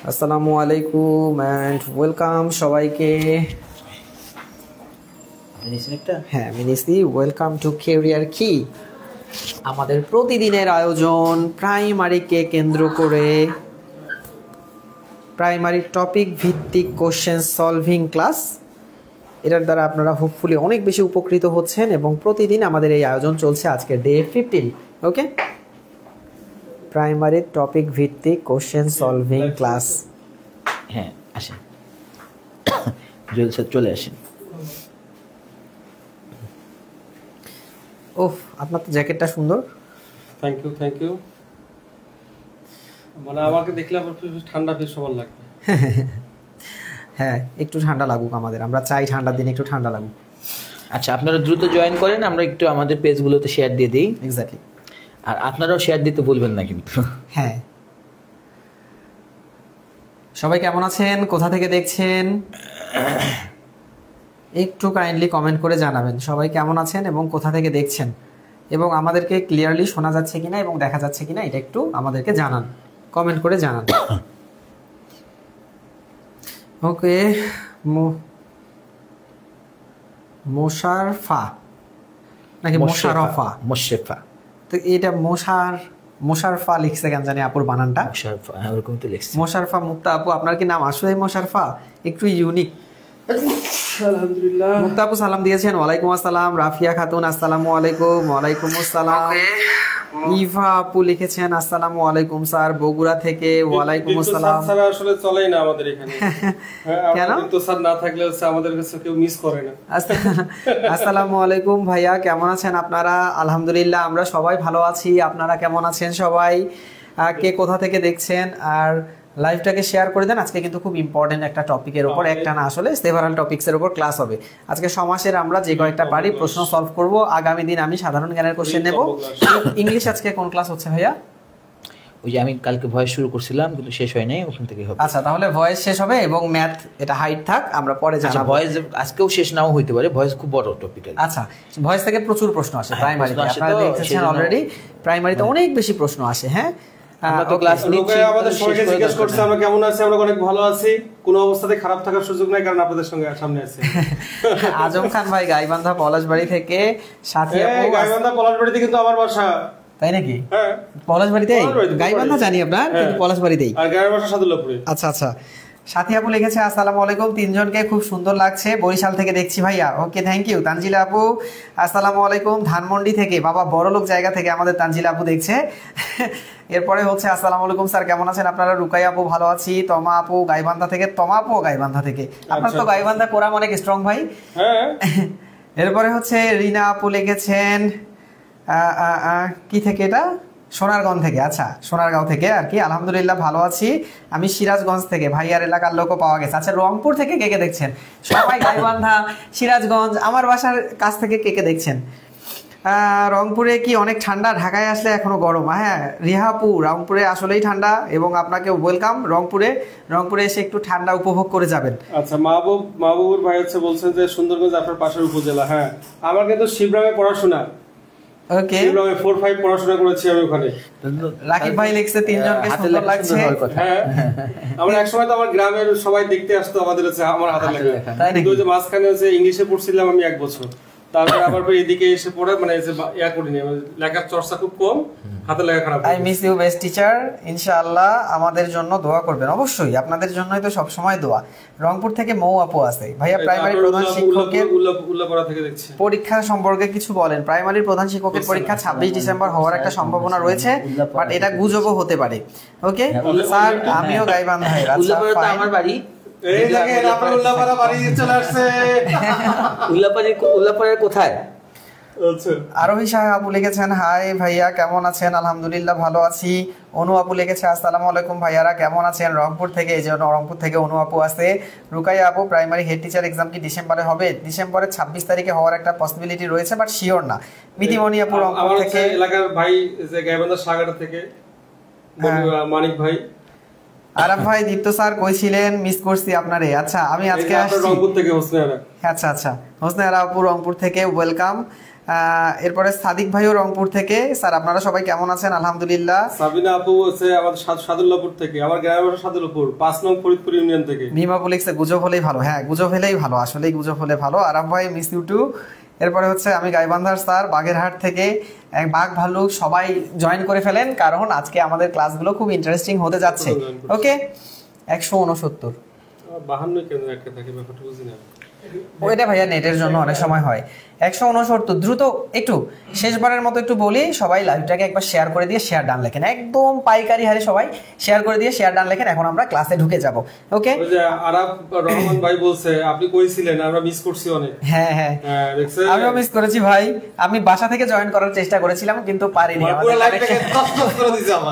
আসসালামু আলাইকুম and welcome সবাইকে। হ্যাঁ মিনিসি, ওয়েলকাম টু ক্যারিয়ার কি, আমাদের প্রতিদিনের আয়োজন প্রাইমারিকে কেন্দ্র করে প্রাইমারি টপিক ভিত্তিক কোশ্চেন সলভিং ক্লাস। এটার দ্বারা আপনারা হোপফুলি অনেক বেশি উপকৃত হচ্ছেন এবং প্রতিদিন আমাদের এই আয়োজন চলছে আজকে ডে 15। ওকে, প্রাইমারি টপিক ভিত্তিক কোশ্চেন সলভিং ক্লাস। হ্যাঁ আসেন, জুয়েল স্যার চলে আসেন। ওহ, আপনার তো জ্যাকেটটা সুন্দর। Thank you. মানে আমাকে দেখলে আমার ঠান্ডা বেশ সবার লাগবে। হ্যাঁ, একটু ঠান্ডা লাগুক আমাদের, আমরা চাই ঠান্ডার দিনে একটু ঠান্ডা লাগুক। আচ্ছা, আপনারা দ্রুত জয়েন করেন, আমরা একটু আমাদের পেজগুলোতে শেয়ার দিয়ে দিই। এক্স্যাক্টলি, আর আপনারাও শেয়ার দিতে ভুলবেন না কিন্তু। হ্যাঁ, সবাই কেমন আছেন, কোথা থেকে দেখছেন একটু কাইন্ডলি কমেন্ট করে জানাবেন সবাই কেমন আছেন এবং কোথা থেকে দেখছেন, এবং আমাদেরকে ক্লিয়ারলি শোনা যাচ্ছে কিনা এবং দেখা যাচ্ছে কিনা এটা একটু আমাদেরকে জানান, কমেন্ট করে জানান। ওকে, মোশারফা নাকি মোশারফা? মোশারফা। তো এটা মোশারফা লিখছে কেন জানি আপুর বানানটা। মোশারফা, হ্যাঁ ওরকম তো লিখছে। মোশারফা মুক্তা আপু, আপনার কি নাম আসলে মোশারফা? একটু ইউনিক। আলহামদুলিল্লাহ। মুক্তা আপু সালাম দিয়েছেন, ওয়ালাইকুম আসসালাম। রাফিয়া খাতুন আসসালামু আলাইকুম। ওয়ালাইকুম আসসালাম। ইভা আপু লিখেছেন আসসালামু আলাইকুম স্যার, বগুড়া থেকে। ওয়ালাইকুম আসসালাম। স্যার আসলে চলেই না আমাদের এখানে। কেন? তো স্যার না থাকলে আমাদের কাছে কেউ মিস করে না। আসসালামু আলাইকুম ভাইয়া, কেমন আছেন আপনারা? আলহামদুলিল্লাহ, আমরা সবাই ভালো আছি। আপনারা কেমন আছেন সবাই? কে কোথা থেকে দেখছেন? আর লাইভটাকে শেয়ার করে দেন। আজকে কিন্তু খুব ইম্পর্টেন্ট একটা টপিকের উপর, একটা না আসলে সেভারাল টপিকসের উপর ক্লাস হবে আজকে। সমাসের আমরা যে কয়েকটা পারি প্রশ্ন সলভ করব। আগামী দিন আমি সাধারণ জ্ঞানের কোশ্চেন নেব। ইংলিশ আজকে কোন ক্লাস হচ্ছে ভাইয়া? ওই যে আমি কালকে ভয়েস শুরু করছিলাম কিন্তু শেষ হয় নাই, ওখান থেকে হবে। আচ্ছা, তাহলে ভয়েস শেষ হবে এবং ম্যাথ এটা হাইট থাক, আমরা পরে জানাবো। ভয়েস আজকেও শেষ নাও হইতে পারে, ভয়েস খুব বড় টপিক। আচ্ছা, ভয়েস থেকে প্রচুর প্রশ্ন আসে প্রাইমারিতে, আপনারা দেখতেছেন অলরেডি প্রাইমারিতে অনেক বেশি প্রশ্ন আসে। হ্যাঁ, আমরা সবাইকে জিজ্ঞেস করছে আমরা কেমন আছি। আমরা অনেক ভালো আছি, কোনো অবস্থাতে খারাপ থাকার সুযোগ নাই, কারণ আপনাদের সঙ্গে সামনে আছি। আজম খান ভাই গাইবান্ধা পলাশবাড়ি থেকে। সাথী আপু গাইবান্ধা পলাশবাড়িতে কিন্তু আমার বাসা। তাই নাকি? হ্যাঁ, পলাশবাড়িতে। গাইবান্ধা জানি আপনার, কিন্তু পলাশবাড়িতেই। আর গায়ের বাসা সাদুল্লাহপুরে। আচ্ছা। সাথী আপু লিখেছে আসসালামু আলাইকুম, তিনজনকে খুব সুন্দর লাগছে, বরিশাল থেকে দেখছি ভাইয়া। ওকে, থ্যাংক ইউ। তানজিলা আপু আসসালামু আলাইকুম, ধানমন্ডি থেকে। বাবা, বড়লোক জায়গা থেকে আমাদের তানজিলা আপু দেখছে। এরপরে হচ্ছে আসসালামু আলাইকুম স্যার, কেমন আছেন আপনারা? রুকাই আপু ভালো আছি। তমা আপু গাইবান্ধা থেকে। তমা আপু গাইবান্ধা থেকে। আপনার তো গাইবান্ধা কোরাম অনেক স্ট্রং ভাই। হ্যাঁ। এরপরে হচ্ছে রিনা আপু লিখেছেন কি থেকে এটা? সোনারগঞ্জ থেকে। আচ্ছা, সোনারগাঁও থেকে আর কি। আলহামদুলিল্লাহ ভালো আছি। আমি সিরাজগঞ্জ থেকে। ভাইয়ার এলাকার লোকও পাওয়া গেছে। আচ্ছা, রংপুর থেকে কে কে দেখছেন? সবাই গাইবান্ধা, সিরাজগঞ্জ, আমার বাসার কাছ থেকে কে কে দেখছেন? রংপুরে কি অনেক ঠান্ডা? ঢাকায় আসলে এখনো গরম। হ্যাঁ রিহাপু, রংপুরে আসলেই ঠান্ডা এবং আপনাকে ওয়েলকাম রংপুরে এসে একটু ঠান্ডা উপভোগ করে যাবেন। আচ্ছা, মাহবুবুর ভাই হচ্ছে বলছেন যে সুন্দরগঞ্জ আপনার পাশের উপজেলা। হ্যাঁ, আমার কিন্তু শিবগ্রামে পড়াশোনা। ওকে, শিবগ্রামে 4-5 পড়াশোনা করেছি আমি ওখানে। রাকিব ভাই লিখছে তিনজনকে সুন্দর লাগছে। হ্যাঁ, আমরা একসময় তো আমার গ্রামের সবাই দেখতে আসতো আমাদের হচ্ছে আমার হাতের লেখা। কিন্তু ওই যে মাঝখানে হচ্ছে ইংলিশে পড়ছিলাম আমি 1 বছর, তারপর আবার এদিকে এসে পড়ে মানে করিনি, লেখার চর্চা খুব কম, হাতে লেখা খারাপ। I miss you best teacher. ইনশাআল্লাহ আমাদের জন্য দোয়া করবেন। অবশ্যই আপনাদের জন্যই তো সব সময় দোয়া। রংপুর থেকে মৌ আপু আছে। ভাইয়া, প্রাইমারি প্রধান শিক্ষকের উল্লাপাড়া থেকে দেখছি, পরীক্ষা সম্পর্কে কিছু বলেন। প্রাইমারির প্রধান শিক্ষকের পরীক্ষা 26 ডিসেম্বর হওয়ার একটা সম্ভাবনা রয়েছে, বাট এটা গুজবও হতে পারে। ওকে স্যার, আমিও গাইবান্ধায়। উল্লাপাড়া তো আমার বাড়ি। এই দেখেন আপনার উল্লাপাড়া বাড়ি চলে আসছে। উল্লাপাড়ার কোথায়? আরোহী সাহেব আপু লিখেছেন হাই ভাইয়া, কেমন আছেন? আলহামদুলিল্লাহ ভালো আছি। অনু আপু লিখেছে আসসালামু আলাইকুম ভাইয়ারা, কেমন আছেন? রংপুর থেকে। এই জন্য রংপুর থেকে অনু আপু আছে। রুকাইয়া আপু, প্রাইমারি হেড টিচার এক্সাম কি ডিসেম্বরে হবে? ডিসেম্বরের 26 তারিখে হওয়ার একটা পসিবিলিটি রয়েছে, বাট শিওর না। মিতিমণি আপু রংপুর থেকে। এলাকার ভাই যে গাইবান্ধা সাগাটা থেকে মানিক ভাই। আরাম ভাই, দীপ্ত স্যার কইছিলেন, মিস করছি আপনারে। আচ্ছা, আমি আজকে আসছি রংপুর থেকে হোসনে আরা। আচ্ছা, হোসনে আরা আপু রংপুর থেকে, ওয়েলকাম। এরপরে সাদিক ভাইও রংপুর থেকে। স্যার আপনারা সবাই কেমন আছেন? আলহামদুলিল্লাহ। সাবিনা আপু হচ্ছে আমাদের সাদুল্লাহপুর থেকে, আমার গ্রামের সাদুল্লাহপুর 5 নং ফরিদপুর ইউনিয়ন থেকে। মিমা পুলিক্সে গুজব হলেই ভালো, হ্যাঁ গুজব হলেই ভালো, আসলেই গুজব হলে ভালো। আরাম ভাই মিস ইউ টু। এরপরে হচ্ছে আমি গাইবান্ধার স্যার বাগেরহাট থেকে। বাঘ ভাল্লুক সবাই জয়েন করে ফেলেন, কারণ আজকে আমাদের ক্লাসগুলো খুব ইন্টারেস্টিং হতে যাচ্ছে। ওকে 169 52 কেন একটা থাকে ব্যাপারটা বুঝি না। ওইটা ভাইয়া নেটের জন্য অনেক সময় হয়। 169 দ্রুত একটু শেষবারের মতো একটু বলি, সবাই লাইভটাকে একবার শেয়ার করে দিয়ে শেয়ার ডান লেখেন, একদম পাইকারি হারে সবাই শেয়ার করে দিয়ে শেয়ার ডান লেখেন। এখন আমরা ক্লাসে ঢুকে যাব। ওকে ওই যে আরাফ রহমান ভাই বলছে আপনি কইছিলেন, আমরা মিস করছি অনেক। হ্যাঁ হ্যাঁ আমিও মিস করেছি ভাই, আমি বাসা থেকে জয়েন করার চেষ্টা করেছিলাম কিন্তু পারিনি,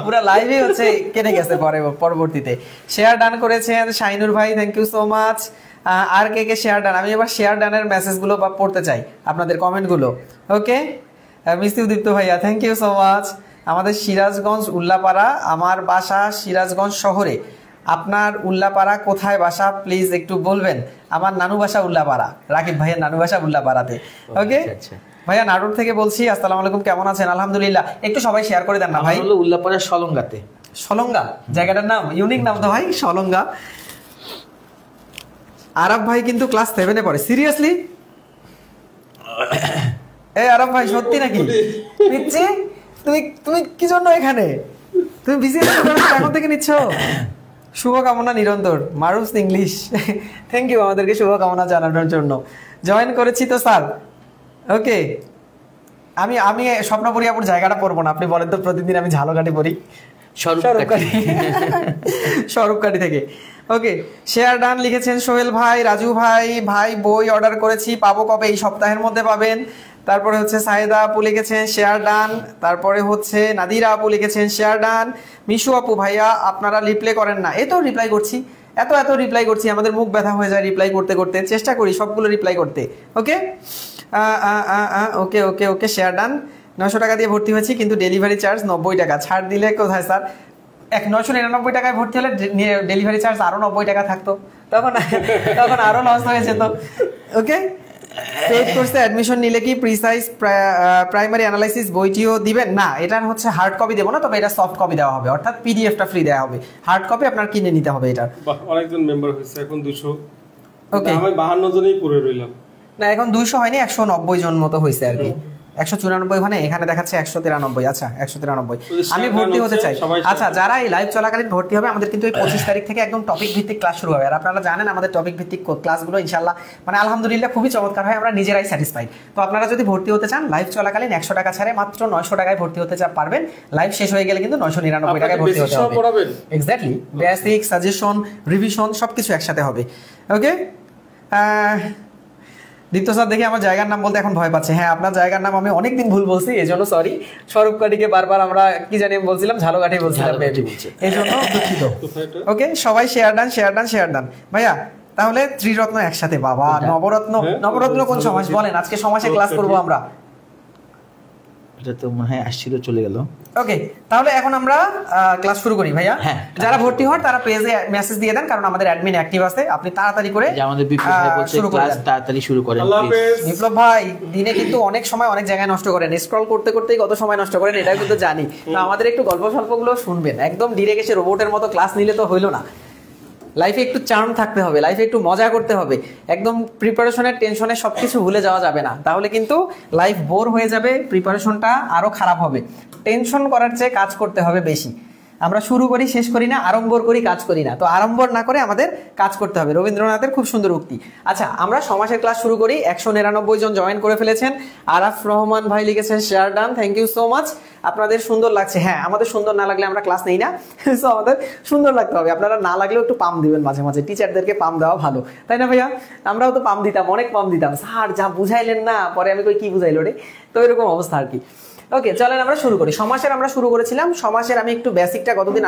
পুরো লাইভই হচ্ছে কেটে গেছে পরবর্তীতে। শেয়ার ডান করেছেন শাইনুর ভাই, থ্যাংক ইউ সো মাচ। আর কে কে শেয়ার ডান? আমি এবার শেয়ার ডানের মেসেজগুলো বা পড়তে চাই, আপনাদের কমেন্টগুলো। ওকে মিস ইউ দীপ্ত ভাইয়া, থ্যাংক ইউ সো মাচ। আমাদের সিরাজগঞ্জ উল্লাপাড়া, আমার বাসা সিরাজগঞ্জ শহরে। আপনার উল্লাপাড়া কোথায় বাসা প্লিজ একটু বলবেন? আমার নানু বাসা উল্লাপাড়া, রাকিব ভাইয়ের নানু বাসা উল্লাপাড়াতে। ওকে ভাইয়া নাটোর থেকে বলছি, আসসালামু আলাইকুম, কেমন আছেন? আলহামদুলিল্লাহ। একটু সবাই শেয়ার করে দেন না ভাই। উল্লাপাড়া সলঙ্গাতে। সলঙ্গা জায়গাটার নাম, ইউনিক নাম তো ভাই, সলঙ্গা। আরাফ ভাই কিন্তু ক্লাস 7-এ পড়ে, সিরিয়াসলি? এই আরাফ ভাই সত্যি নাকি? পিচ্ছি তুমি কি জন্য এখানে? তুমি বিসিএস এখন থেকে নিচ্ছ? শুভকামনা নিরন্তর। মারুফ ইংলিশ, থ্যাংক ইউ আমাদেরকে শুভকামনা জানানোর জন্য। জয়েন করেছি তো স্যার। ওকে আমি স্বপ্নপুরি আপুর জায়গাটা পড়বো না, আপনি বলেন তো। প্রতিদিন আমি ঝালকাঠি পড়ি, স্বরূপকাঠি থেকে। ওকে শেয়ার ডান লিখেছেন সোহেল ভাই, রাজু ভাই। ভাই বই অর্ডার করেছি, পাবো কবে? এই সপ্তাহের মধ্যে পাবেন। তারপরে হচ্ছে সাইদা আপু লিখেছেন শেয়ার ডান। তারপরে হচ্ছে নাদিরা আপু লিখেছেন শেয়ার ডান। মিশু আপু, ভাইয়া আপনারা রিপ্লাই করেন না। এই তো রিপ্লাই করছি, এত রিপ্লাই করছি, আমাদের মুখ ব্যথা হয়ে যায় রিপ্লাই করতে করতে। চেষ্টা করি সবগুলো রিপ্লাই করতে। ওকে ওকে ওকে ওকে শেয়ার ডান। 900 টাকা দিয়ে ভর্তি হয়েছি, কিন্তু ডেলিভারি চার্জ 90 টাকা। ছাড় দিলে কোথায় স্যার? 999 টাকায় ভর্তি হলে ডেলিভারি চার্জ আরো 90 টাকা থাকতো, তখন আরো লস হয়ে যেত। ওকে পেড কোর্সে অ্যাডমিশন নিলে কি প্রিসাইজ প্রাইমারি অ্যানালাইসিস বইটিও দিবেন? না, এটার হচ্ছে হার্ড কপি দেবো না, তবে এটা সফট কপি দেওয়া হবে, অর্থাৎ পিডিএফটা ফ্রি দেওয়া হবে। হার্ড কপি আপনার কিনে নিতে হবে। এটা অনেকজন মেম্বার হয়েছে, এখন 200। ওকে আমি 52 জনই পড়ে রইলাম। না এখন 200 হয়নি, 190 জন মতো হয়েছে আর কি। 194 ওখানে, এখানে দেখাচ্ছে 193। আচ্ছা 193 আমি ভর্তি হতে চাই। আচ্ছা যারা এই লাইভ চলাকালীন ভর্তি হবে, আমাদের কিন্তু এই 25 তারিখ থেকে একদম টপিক ভিত্তিক ক্লাস শুরু হবে। আর আপনারা জানেন আমাদের টপিক ভিত্তিক ক্লাসগুলো ইনশাআল্লাহ মানে আলহামদুলিল্লাহ খুবই চমৎকার হয়, আমরা নিজেরাই স্যাটিসফাইড। তো আপনারা যদি ভর্তি হতে চান লাইভ চলাকালীন 100 টাকা ছাড়ে মাত্র 900 টাকায় ভর্তি হতে পারবেন। লাইভ শেষ হয়ে গেলে কিন্তু 999 টাকায় ভর্তি হতে হবে। এক্স্যাক্টলি, বেসিক, সাজেশন, রিভিশন সবকিছু একসাথে হবে। ওকে দীপ্ত স্যার দেখি আমার জায়গার নাম বলতে এখন ভয় পাচ্ছে। হ্যাঁ আপনার জায়গার নাম আমি অনেকদিন ভুল বলছি, এই জন্য সরি। স্বরূপকাঠিকে বারবার আমরা কি জানি বলছিলাম, ঝালকাঠি বলছিলাম, এই জন্য দুঃখিত। ওকে সবাই share done share done share done. ভাইয়া তাহলে ত্রিরত্ন একসাথে, বাবা নবরত্ন কোন সমাজ বলেন? আজকে সমাজে ক্লাস করবো আমরা। এটা তো মনে হয় আসছিল, চলে গেল। ওকে তাহলে এখন আমরা ক্লাস শুরু করি ভাইয়া। যারা ভর্তি হন তারা পেজে মেসেজ দিয়ে দেন, কারণ আমাদের অ্যাডমিন অ্যাক্টিভ আছে। আপনি তাড়াতাড়ি করে আমাদের বিপ্লব ভাই বলছে ক্লাস তাড়াতাড়ি শুরু করেন প্লিজ। বিপ্লব ভাই দিনে কিন্তু অনেক সময় অনেক জায়গায় নষ্ট করেন, স্ক্রল করতে করতেই কত সময় নষ্ট করেন এটাও কিন্তু জানি। তো আমাদের একটু গল্প স্বল্পগুলো শুনবেন, একদম ডিরেক্ট এসে রোবটের মতো ক্লাস নিলে তো হইলো না। লাইফে একটু চার্ম থাকতে হবে, লাইফে একটু মজা করতে হবে। একদম প্রিপারেশনের টেনশনে সবকিছু ভুলে যাওয়া যাবে না, তাহলে কিন্তু লাইফ বোর হয়ে যাবে, প্রিপারেশনটা আরো খারাপ হবে। টেনশন করার চেয়ে কাজ করতে হবে বেশি। আমরা শুরু করি শেষ করি না, আড়ম্বর করি কাজ করি না। তো আড়ম্বর না করে আমাদের কাজ করতে হবে, রবীন্দ্রনাথের খুব সুন্দর উক্তি। আচ্ছা আমরা সমাসের ক্লাস শুরু করি। 199 জন জয়েন করে ফেলেছেন। আরাফ রহমান ভাই লিখেছেন share done, thank you so much. আপনাদের সুন্দর লাগছে। হ্যাঁ আমাদের সুন্দর না লাগলে আমরা ক্লাস নেই না, সো আমাদের সুন্দর লাগতে হবে। আপনারা না লাগলেও একটু পাম দিবেন মাঝে মাঝে, টিচারদেরকে পাম দেওয়া ভালো, তাই না ভাইয়া? আমরাও তো পাম দিতাম, অনেক পাম দিতাম। স্যার যা বুঝাইলেন না, পরে আমি কই কি বুঝাইলো রে, তো এরকম অবস্থা আর কি। ওকে, চলেন আমরা শুরু করি। সমাসের আমরা শুরু করেছিলাম। সমাসের আমি একটু বেসিকটা গতদিন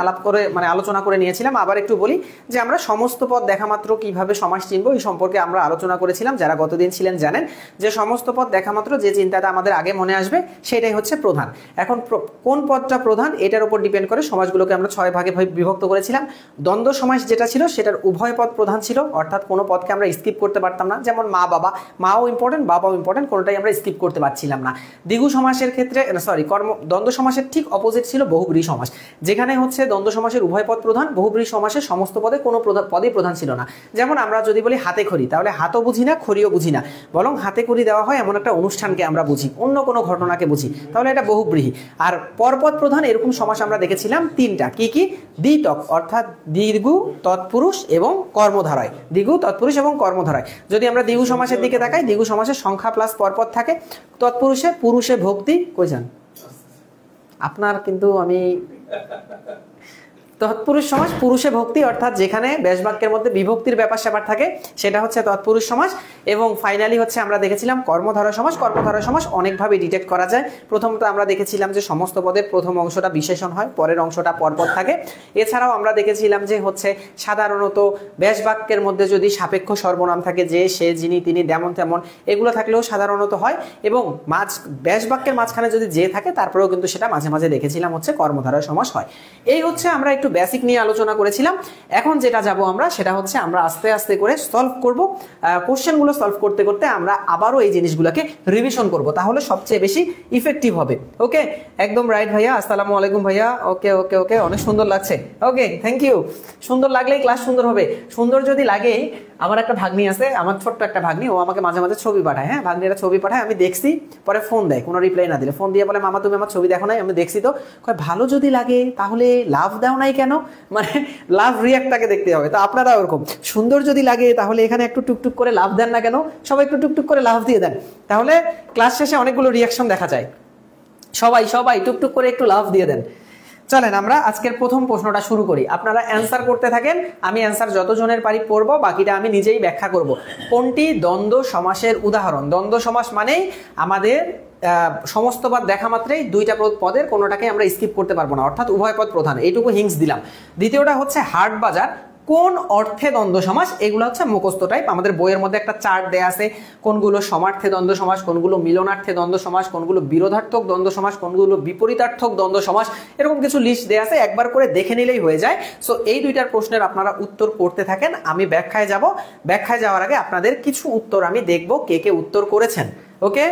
আলোচনা করে নিয়েছিলাম। আবার একটু বলি যে আমরা সমস্ত পদ দেখা মাত্র কিভাবে সমাস চিনবো এই সম্পর্কে আমরা আলোচনা করেছিলাম। যারা গতদিন ছিলেন জানেন যে সমস্ত পদ দেখা মাত্র যে চিন্তাটা আমাদের আগে মনে আসবে সেটাই হচ্ছে প্রধান। এখন কোন পদটা প্রধান এটার উপর ডিপেন্ড করে সমাসগুলোকে আমরা 6 ভাগে বিভক্ত করেছিলাম। দ্বন্দ্ব সমাস যেটা ছিল সেটার উভয় পদ প্রধান ছিল, অর্থাৎ কোনো পদকে আমরা স্কিপ করতে পারতাম না। যেমন মা বাবা, মাও ইম্পর্টেন্ট বাবাও ইম্পর্টেন্ট, কোনোটাই আমরা স্কিপ করতে পারছিলাম না। দ্বিগু সমাসের ক্ষেত্রে দ্বন্দ্ব সমাসের ঠিক অপোজিট ছিল বহুব্রীহি সমাস, যেখানে হচ্ছে দ্বন্দ্ব সমাসের উভয় পদ প্রধান, বহুব্রীহি সমাসের সমস্ত পদে কোনো পদই প্রধান ছিল না। যেমন আমরা যদি বলি হাতে খড়ি, তাহলে হাতও বুঝি না খড়িও বুঝি না, বরং হাতে খড়ি দেওয়া হয় এমন একটা অনুষ্ঠানকে আমরা বুঝি, অন্য কোনো ঘটনাকে বুঝি, তাহলে এটা বহুব্রীহি। আর পরপদ প্রধান এরকম সমাস আমরা দেখেছিলাম 3টা, কি কি? দ্বিতক, অর্থাৎ দ্বিগু, তৎপুরুষ এবং কর্মধারয়। দ্বিগু, তৎপুরুষ এবং কর্মধারয়। যদি আমরা দ্বিগু সমাসের দিকে তাকাই, দ্বিগু সমাসের সংখ্যা প্লাস পরপদ থাকে, তৎপুরুষে পুরুষে ভক্তি। কই যান আপনার? কিন্তু আমি তৎপুরুষ সমাস পুরুষে ভক্তি, অর্থাৎ যেখানে ব্যাসবাক্যের মধ্যে বিভক্তির ব্যাপার স্যাপার থাকে সেটা হচ্ছে তৎপুরুষ সমাস। এবং ফাইনালি হচ্ছে আমরা দেখেছিলাম কর্মধারয় সমাস। কর্মধারয় সমাস অনেকভাবে ডিটেক্ট করা যায়। প্রথমত আমরা দেখেছিলাম যে সমস্ত পদের প্রথম অংশটা বিশেষণ হয়, পরের অংশটা পরপদ থাকে। এছাড়াও আমরা দেখেছিলাম যে হচ্ছে সাধারণত ব্যাসবাক্যের মধ্যে যদি সাপেক্ষ সর্বনাম থাকে, যে, সে, যিনি, তিনি, যেমন তেমন, এগুলো থাকলেও সাধারণত হয়। এবং ব্যাসবাক্যের মাঝখানে যদি যে থাকে তারপরেও কিন্তু সেটা মাঝে মাঝে দেখেছিলাম হচ্ছে কর্মধারয় সমাস হয়। এই হচ্ছে আমরা একটু বেসিক নিয়ে আলোচনা করেছিলাম। এখন যেটা যাব আমরা সেটা হচ্ছে আমরা আস্তে আস্তে করে সলভ করব। কোশ্চেনগুলো সলভ করতে করতে আমরা আবারও এই জিনিসগুলোকে রিভিশন করব, তাহলে সবচেয়ে বেশি ইফেক্টিভ হবে। ওকে, একদম রাইট ভাইয়া। আসসালামু আলাইকুম ভাইয়া। ওকে ওকে ওকে, অনেক সুন্দর লাগছে। ওকে, থ্যাংক ইউ। সুন্দর লাগলেই ক্লাস সুন্দর হবে। সুন্দর যদি লাগেই, আমার একটা ভাগ্নি আছে, আমার ছোট্ট একটা ভাগ্নি, ও আমাকে মাঝে মাঝে ছবি পাঠায়। হ্যাঁ, ভাগ্নিরা ছবি পাঠায়, আমি দেখছি, পরে ফোন দেয়, কোনো রিপ্লাই না দিলে ফোন দিয়ে বলে, মামা তুমি আমার ছবি দেখো নাই? আমি দেখছি তো। ভালো যদি লাগে তাহলে লাভ দাও নাই কেন? মানে লাভ রিয়াক্টটাকে দেখতে হবে। তো আপনারা ওরকম সুন্দর যদি লাগে তাহলে এখানে একটু টুকটুক করে লাভ দেন না কেন? সবাই একটু টুকটুক করে লাভ দিয়ে দেন, তাহলে ক্লাস শেষে অনেকগুলো রিয়াকশন দেখা যায়। সবাই সবাই টুকটুক করে একটু লাভ দিয়ে দেন। চলেন আমরা আজকের প্রথম প্রশ্নটা শুরু করি। আপনারা অ্যান্সার করতে থাকেন, আমি অ্যান্সার যতজনের পারি পড়বো, বাকিটা আমি নিজেই ব্যাখ্যা করব। কোনটি দ্বন্দ্ব সমাসের উদাহরণ? দ্বন্দ্ব সমাস মানেই আমাদের সমস্ত পদ দেখা মাত্রই 2টা পদের কোনোটাকে আমরা স্কিপ করতে পারবো না, অর্থাৎ উভয় পদ প্রধান। এইটুকু হিংস দিলাম। দ্বিতীয়টা হচ্ছে হাট বাজার, কোন অর্থে দ্বন্দ্ব সমাস? এগুলো হচ্ছে মুখস্থ টাইপ। আমাদের বইয়ের মধ্যে একটা চার্ট দেয়া আছে, কোনগুলো সমার্থে দ্বন্দ্ব সমাস, কোনগুলো মিলনার্থে দ্বন্দ্ব সমাস, কোনগুলো বিরোধার্থক দ্বন্দ্ব সমাস, কোনগুলো বিপরীতার্থক দ্বন্দ্ব সমাস, এরকম কিছু লিস্ট দেয়া আছে, একবার করে দেখে নিলেই হয়ে যায়। সো এই 2টার প্রশ্নের আপনারা উত্তর করতে থাকেন, আমি ব্যাখ্যায় যাব। ব্যাখ্যায় যাওয়ার আগে আপনাদের কিছু উত্তর আমি দেখব কে কে উত্তর করেছেন। ওকে,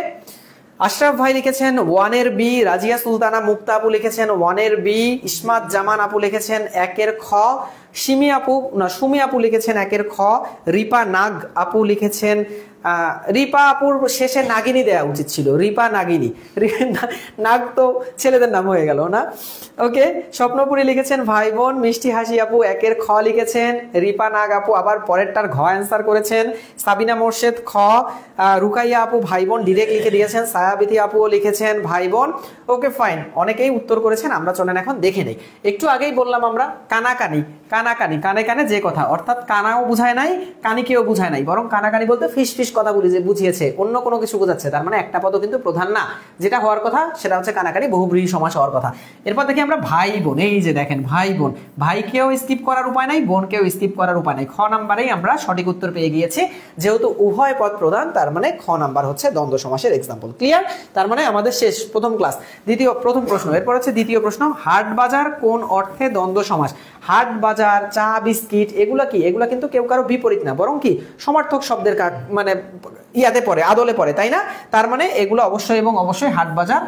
আশরাফ ভাই লিখেছেন 1-এর বি, রাজিয়া সুলতানা মুক্তা আপু লিখেছেন 1-এর বি, ইসমাত জামান আপু লিখেছেন 1-এর খ, সুমি আপু লিখেছেন 1-এর খ, রিপা নাগ আপু লিখেছেন, রিপা আপুর শেষে নাগিনী দেওয়া উচিত ছিল, রিপা নাগিনী, নাগ তো ছেলেদের নাম হয়ে গেল না। ওকে, স্বপ্নপুরী লিখেছেন ভাই বোন, মিষ্টি হাসি আপু 1-এর খ লিখেছেন, রিপা নাগ আপু আবার পরেরটার ঘ অ্যান্সার করেছেন, সাবিনা মোর্শেদ খ, রুকাইয়া আপু ভাই বোন ডিরেক্ট লিখে দিয়েছেন, সায়াবিথি আপুও লিখেছেন ভাই বোন। ওকে ফাইন, অনেকেই উত্তর করেছেন। আমরা চলেন এখন দেখে নেই। একটু আগেই বললাম আমরা কানাকানি, কানাকানি, কানে কানে যে কথা, অর্থাৎ কানাও বুঝায় নাই, কানিকেও বুঝায় নাই, বরং কানাকানি বলতে ফিস ফিস কথা বুঝিয়েছে, অন্য কোনো কিছু বোঝাচ্ছে। তার মানে একটা পদও কিন্তু প্রধান না, যেটা হওয়ার কথা সেটা হচ্ছে কানাকানি, বহুব্রীহি সমাস হওয়ার কথা। এরপর দেখি আমরা ভাই বোন। এই যে দেখেন ভাই বোন, ভাইকেও স্কিপ করার উপায় নাই, বোনকেও স্কিপ করার উপায় নাই। খ নাম্বারেই আমরা সঠিক উত্তর পেয়ে গিয়েছি। যেহেতু উভয় পদ প্রধান, তার মানে খ নাম্বার হচ্ছে দ্বন্দ্ব সমাসের এক্সাম্পল। ক্লিয়ার? তার মানে আমাদের শেষ প্রথম ক্লাস। প্রথম প্রশ্ন। এরপর হচ্ছে দ্বিতীয় প্রশ্ন, হাট বাজার কোন অর্থে দ্বন্দ্ব সমাস? হাট বাজার, চা বিস্কিট, এগুলা কি? এগুলা কিন্তু কেউ কারো বিপরীত না, বরং কি সমার্থক শব্দের মানে ইয়াতে পড়ে, আদলে পড়ে, তাই না? তার মানে এগুলো অবশ্যই এবং অবশ্যই হাট বাজার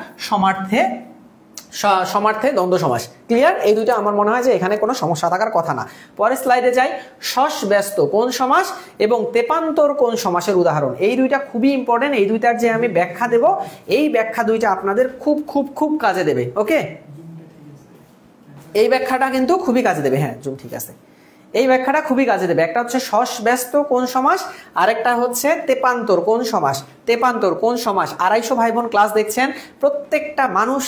সমার্থে দ্বন্দ্ব সমাস। ক্লিয়ার? এই 2টা আমার মনে হয় যে এখানে কোনো সমস্যা থাকার কথা না। পরের স্লাইডে যাই। শশ ব্যস্ত কোন সমাস এবং তেপান্তর কোন সমাসের উদাহরণ? এই 2টা খুবই ইম্পর্টেন্ট। এই 2টার যে আমি ব্যাখ্যা দেব, এই ব্যাখ্যা 2টা আপনাদের খুব খুব খুব কাজে দেবে। ওকে, এই ব্যাখ্যাটা কিন্তু খুবই কাজে দেবে। হ্যাঁ, জুম ঠিক আছে। এই ব্যাখ্যাটা খুবই কাজে দেবে। একটা হচ্ছে শশ ব্যস্ত কোন সমাস, আরেকটা হচ্ছে তেপান্তর কোন সমাস। তেপান্তর কোন সমাস? 250 ভাই বোন ক্লাস দেখছেন, প্রত্যেকটা মানুষ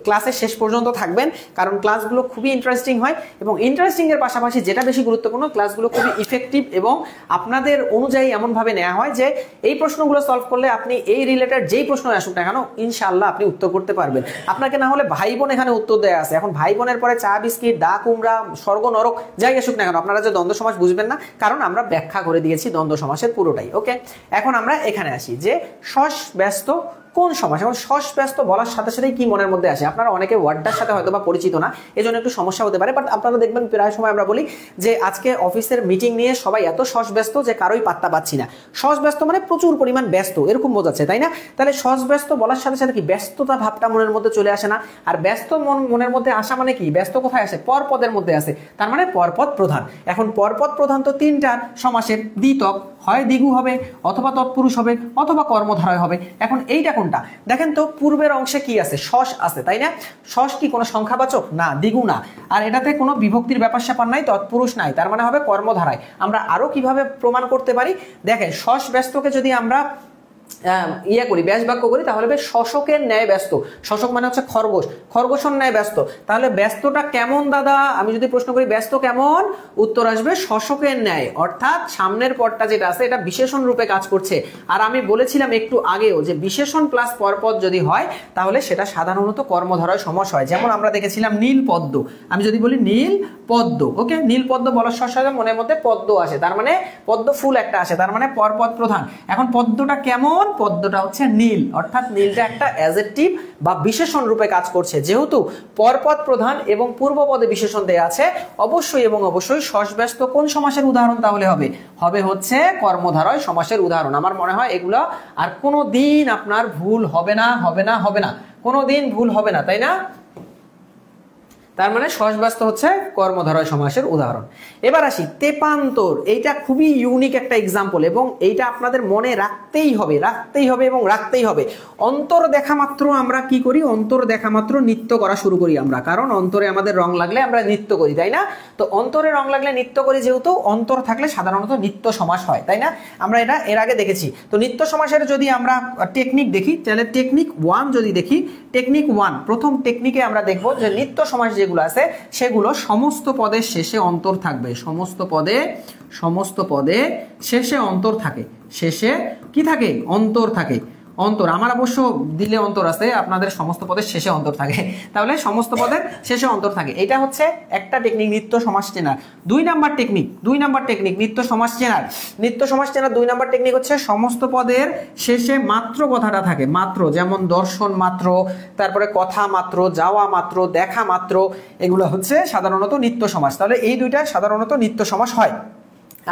ক্লাসের শেষ পর্যন্ত থাকবেন, কারণ ক্লাসগুলো খুবই ইন্টারেস্টিং হয় এবং ইন্টারেস্টিং এর পাশাপাশি যেটা বেশি গুরুত্বপূর্ণ, ক্লাসগুলো খুবই ইফেক্টিভ এবং আপনাদের অনুযায়ী এমনভাবে নেওয়া হয় যে এই প্রশ্নগুলো সলভ করলে আপনি এই রিলেটেড যেই প্রশ্ন আসুক না কেন ইনশাআল্লাহ আপনি উত্তর করতে পারবেন। আপনাকে না হলে ভাই বোন এখানে উত্তর দেয়া আছে, এখন ভাই বোনের পরে চা বিস্কিট, দা কুমড়া, স্বর্গ নরক যাই আসুক না কেন আপনারা যে দ্বন্দ্ব সমাস বুঝবেন না, কারণ আমরা ব্যাখ্যা করে দিয়েছি দ্বন্দ্ব সমাসের পুরোটাই। ওকে, এখন আমরা এখানে আসি যে শশ ব্যস্ত কোন সমাস। এখন শশ ব্যস্ত বলার সাথে সাথেই কি মনের মধ্যে আসে? আপনারা অনেকে ওয়ার্ডটার সাথে হয়তো বা পরিচিত না, এজন্য একটু সমস্যা হতে পারে, বাট আপনারা দেখবেন প্রায় সময় আমরা বলি যে আজকে অফিসের মিটিং নিয়ে সবাই এত শশ ব্যস্ত যে কারোই পাত্তা পাচ্ছি না। শশ ব্যস্ত মানে প্রচুর পরিমাণ ব্যস্ত এরকম বোঝাচ্ছে, তাই না? তাহলে শশ ব্যস্ত বলার সাথে সাথে কি ব্যস্ততা ভাবটা মনের মধ্যে চলে আসে না? আর ব্যস্ত মনের মধ্যে আসা মানে কি? ব্যস্ত কোথায় আসে? পরপদের মধ্যে আসে, তার মানে পরপদ প্রধান। এখন পরপদ প্রধান তো তিনটা সমাসের দ্বিতক, হয় দ্বিগু হবে অথবা তৎপুরুষ হবে অথবা কর্মধারয় হবে। এখন এইটা কোনটা দেখেন তো, পূর্বের অংশে কি আছে? শশ আছে, তাই না? শশ কি কোনো সংখ্যাবাচক? না, দ্বিগু না। আর এটাতে কোনো বিভক্তির ব্যাপার স্যাপার নাই, তৎপুরুষ নাই, তার মানে হবে কর্মধারায়। আমরা আরো কিভাবে প্রমাণ করতে পারি? দেখেন, শশ ব্যস্তকে যদি আমরা করি, ব্যাস বাক্য করি, তাহলে শশকের ন্যায় ব্যস্ত। শশক মানে হচ্ছে খরগোশ, খরগোশের ন্যায় ব্যস্ত। তাহলে ব্যস্তটা কেমন দাদা? আমি যদি প্রশ্ন করি ব্যস্ত কেমন, উত্তর আসবে শশকের ন্যায়, অর্থাৎ সামনের পদটা যেটা আছে এটা বিশেষণ রূপে কাজ করছে। আর আমি বলেছিলাম একটু আগেও যে বিশেষণ প্লাস পরপদ যদি হয় তাহলে সেটা সাধারণত কর্মধারয় সমাস হয়। যেমন আমরা দেখেছিলাম নীল পদ্ম, আমি যদি বলি নীল পদ্ম, ওকে, নীল পদ্ম বলার সাথে মনের মধ্যে পদ্ম আসে, তার মানে পদ্ম ফুল একটা আসে, তার মানে পরপদ প্রধান। এখন পদ্মটা কেমন? পদ্মটা হচ্ছে নীল, অর্থাৎ নীলটা একটা অ্যাডজেক্টিভ বা বিশেষণ রূপে কাজ করছে। যেহেতু পরপদ প্রধান এবং পূর্বপদে বিশেষণ দেয়া আছে, অবশ্যই এবং অবশ্যই শশ ব্যস্ত কোন সমাসের উদাহরণ তাহলে হবে হচ্ছে কর্মধারয় সমাসের উদাহরণ। আমার মনে হয় এগুলো আর কোনো দিন আপনার ভুল হবে না, কোনো দিন ভুল হবে না, তাই না? তার মানে শশ ব্যস্ত হচ্ছে কর্মধারয় সমাসের উদাহরণ। এবার আসি তেপান্তর, এইটা খুবই ইউনিক একটা এক্সাম্পল এবং এইটা আপনাদের মনে রাখতেই হবে এবং রাখতেই হবে। অন্তর দেখা মাত্র আমরা কি করি? অন্তর দেখা মাত্র নৃত্য করা শুরু করি আমরা, কারণ অন্তরে আমাদের রং লাগলে আমরা নৃত্য করি, তাই না? তো অন্তরে রং লাগলে নৃত্য করি, যেহেতু অন্তর থাকলে সাধারণত নিত্য সমাস হয়, তাই না? আমরা এটা এর আগে দেখেছি। তো নিত্য সমাসের যদি আমরা টেকনিক দেখি, তাহলে টেকনিক 1 যদি দেখি, টেকনিক 1 প্রথম টেকনিকে আমরা দেখব যে নিত্য সমাস যেগুলো আছে সেগুলো সমস্ত পদের শেষে অন্তর থাকবে। সমস্ত পদে শেষে অন্তর থাকে, শেষে কি থাকে? অন্তর থাকে। অন্তর আমার অবশ্য দিলে অন্তর আছে, আপনাদের সমস্ত পদের শেষে অন্তর থাকে, তাহলে সমস্ত পদের শেষে অন্তর থাকে। এটা হচ্ছে একটা টেকনিক নিত্য সমাস চেনার। 2 নাম্বার টেকনিক নিত্য সমাস চেনার। 2 নাম্বার টেকনিক হচ্ছে সমস্ত পদের শেষে মাত্র কথাটা থাকে, মাত্র, যেমন দর্শন মাত্র, তারপরে কথা মাত্র, যাওয়া মাত্র, দেখা মাত্র, এগুলো হচ্ছে সাধারণত নিত্য সমাস। তাহলে এই দুইটা সাধারণত নিত্য সমাস হয়।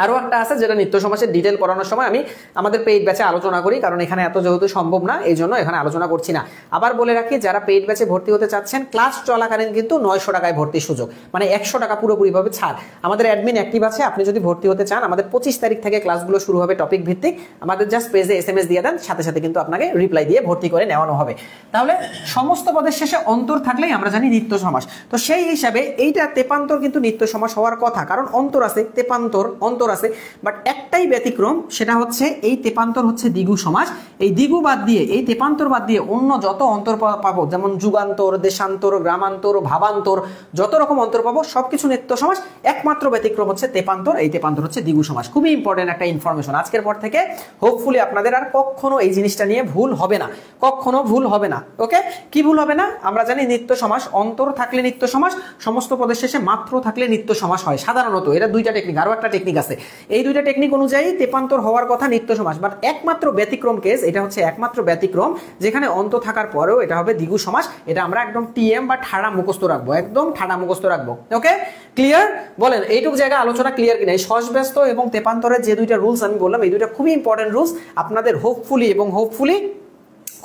আরো একটা আছে যেটা নিত্য সমাসের ডিটেল পড়ানোর সময় আমি আমাদের পেইড ব্যাচে আলোচনা করি, কারণ এখানে এত যেহেতু সম্ভব না এই জন্য এখানে আলোচনা করছি না। আবার বলে রাখি, যারা পেইড ব্যাচে ভর্তি হতে চাচ্ছেন ক্লাস চলাকালীন কিন্তু 900 টাকায় ভর্তির সুযোগ, মানে 100 টাকা পুরোপুরিভাবে ছাড়। আমাদের অ্যাডমিন অ্যাক্টিভ আছে, আপনি যদি ভর্তি হতে চান আমাদের 25 তারিখ থেকে ক্লাসগুলো শুরু হবে টপিক ভিত্তিক। আমাদের জাস্ট পেজে SMS দিয়ে দেন, সাথে সাথে কিন্তু আপনাকে রিপ্লাই দিয়ে ভর্তি করে নেওয়ানো হবে। তাহলে সমস্ত পদের শেষে অন্তর থাকলেই আমরা জানি নিত্য সমাস। তো সেই হিসাবে এইটা তেপান্তর কিন্তু নিত্য সমাস হওয়ার কথা, কারণ অন্তর আছে, তেপান্তর অন্তর আছে। বাট একটাই ব্যতিক্রম, সেটা হচ্ছে এই তেপান্তর হচ্ছে দ্বিগু সমাস। এই দ্বিগু বাদ দিয়ে, এই তেপান্তর বাদ দিয়ে অন্য যত অন্তর পাবো, যেমন যুগান্তর, দেশান্তর, গ্রামান্তর, ভাবান্তর, যত রকম অন্তর পাবো সবকিছু নিত্য সমাস। একমাত্র ব্যতিক্রম হচ্ছে তেপান্তর, এই তেপান্তর হচ্ছে দ্বিগু সমাস। খুবই ইম্পর্টেন্ট একটা ইনফরমেশন। আজকের পর থেকে হোপফুলি আপনাদের আর কখনো এই জিনিসটা নিয়ে ভুল হবে না, কখনো ভুল হবে না। ওকে, কি ভুল হবে না? আমরা জানি নিত্য সমাস, অন্তর থাকলে নিত্য সমাস, সমস্ত পদের শেষে মাত্র থাকলে নিত্য সমাস হয় সাধারণত। এটা 2টা টেকনিক, আরো একটা টেকনিক আছে। এই 2টা টেকনিক অনুযায়ী তেপান্তর হওয়ার কথা নিত্য সমাস, বাট একমাত্র ব্যতিক্রম কেস, এটা হচ্ছে একমাত্র ব্যতিক্রম যেখানে অন্ত থাকার পরেও এটা হবে দ্বিগু সমাস। এটা আমরা একদম টিএম বা ঠাড়া মুখস্থ রাখবো, একদম ঠাড়া মুখস্থ রাখবো। ওকে, ক্লিয়ার? বলেন এইটুকু জায়গায় আলোচনা ক্লিয়ার কিনা? এই শশ ব্যস্ত এবং তেপান্তরের যে 2টা রুলস আমি বললাম, এই 2টা খুবই ইম্পর্টেন্ট রুলস, আপনাদের হোপফুলি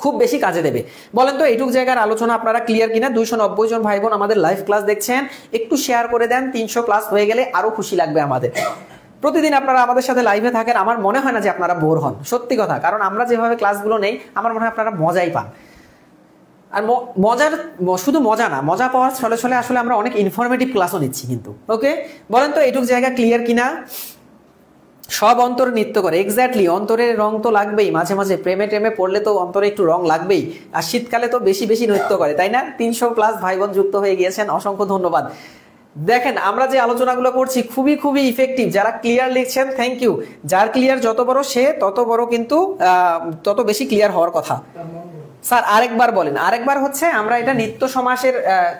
খুব বেশি কাজে দেবে। বলেন তো এইটুক জায়গার আলোচনা আপনারা ক্লিয়ার কিনা? 290 জন ভাই বোন আমাদের লাইভ ক্লাস দেখছেন, একটু শেয়ার করে দেন। 300 ক্লাস হয়ে গেলে আরো খুশি লাগবে আমাদের। প্রতিদিন আপনারা আমাদের সাথে লাইভে থাকেন, আমার মনে হয় না যে আপনারা বোর হন, সত্যি কথা, কারণ আমরা যেভাবে ক্লাসগুলো নেই আমার মনে হয় আপনারা মজাই পান। আর শুধু মজা না, মজা পাওয়ার ছলে আসলে আমরা অনেক ইনফরমেটিভ ক্লাসও নিচ্ছি কিন্তু। ওকে, বলেন তো এইটুক জায়গা ক্লিয়ার কিনা? সব অন্তর নৃত্য করে, এক্স্যাক্টলি। অন্তরের রং তো লাগবেই, মাঝে মাঝে প্রেমে টেমে পড়লে তো অন্তরে একটু রং লাগবেই, আর শীতকালে তো বেশি বেশি নৃত্য করে, তাই না? 300+ ভাই বোন যুক্ত হয়ে গিয়েছেন, অসংখ্য ধন্যবাদ। দেখেন আমরা যে আলোচনাগুলো করছি খুবই খুবই ইফেক্টিভ। যারা ক্লিয়ার লিখছেন থ্যাংক ইউ। যার ক্লিয়ার যত বড় সে তত বড় কিন্তু তত বেশি ক্লিয়ার হওয়ার কথা। স্যার আরেকবার বলেন। আরেকবার হচ্ছে আমরা এটা নিত্য সমাসের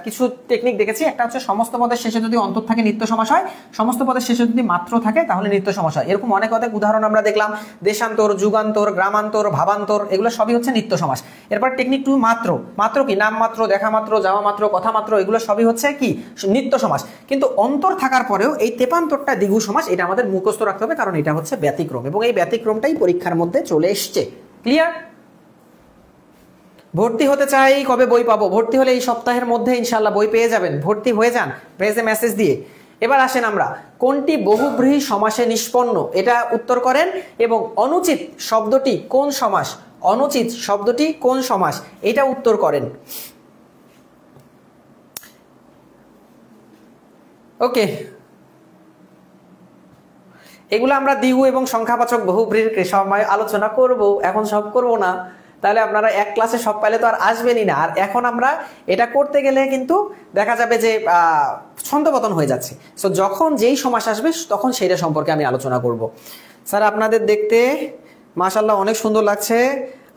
কিছু টেকনিক দেখেছি। একটা হচ্ছে সমস্ত পদের শেষে যদি অন্তর থাকে নিত্য সমাস হয়, সমস্ত পদের শেষে যদি মাত্র থাকে তাহলে নিত্য সমাস হয়। এরকম অনেক অনেক উদাহরণ আমরা দেখলাম। দেশান্তর, যুগান্তর, গ্রামান্তর, ভাবান্তর, এগুলো সবই হচ্ছে নিত্য সমাস। এরপর টেকনিক 2 মাত্র। মাত্র কি? নাম মাত্র, দেখা মাত্র, যাওয়া মাত্র, কথা মাত্র, এগুলো সবই হচ্ছে কি? নিত্য সমাস। কিন্তু অন্তর থাকার পরেও এই তেপান্তরটা দ্বিগু সমাস, এটা আমাদের মুখস্থ রাখতে হবে, কারণ এটা হচ্ছে ব্যতিক্রম, এবং এই ব্যতিক্রমটাই পরীক্ষার মধ্যে চলে এসছে। ক্লিয়ার? ভর্তি হতে চাই, কবে বই পাবো? ভর্তি হলে এই সপ্তাহের মধ্যে ইনশাআল্লাহ বই পেয়ে যাবেন। ভর্তি হয়ে যান পেজে মেসেজ দিয়ে। এবার আসেন আমরা কোনটি বহুব্রীহি সমাসে নিষ্পন্ন, এটা উত্তর করেন। এবং অনুচিত শব্দটি কোন সমাস? অনুচিত শব্দটি কোন সমাস, এটা উত্তর করেন। ওকে, এগুলো আমরা দ্বিগু এবং সংখ্যাবাচক বহুব্রীহির সময় আলোচনা করব, এখন সব করব না। তাহলে আপনারা এক ক্লাসে সব পাইলে তো আর আসবেনই না। আর এখন আমরা এটা করতে গেলে কিন্তু দেখা যাবে যে ছন্দপতন হয়ে যাচ্ছে। সো যখন যেই সমাস আসবে তখন সেইটা সম্পর্কে আমি আলোচনা করব। স্যার আপনাদের দেখতে মাশাআল্লাহ অনেক সুন্দর লাগছে।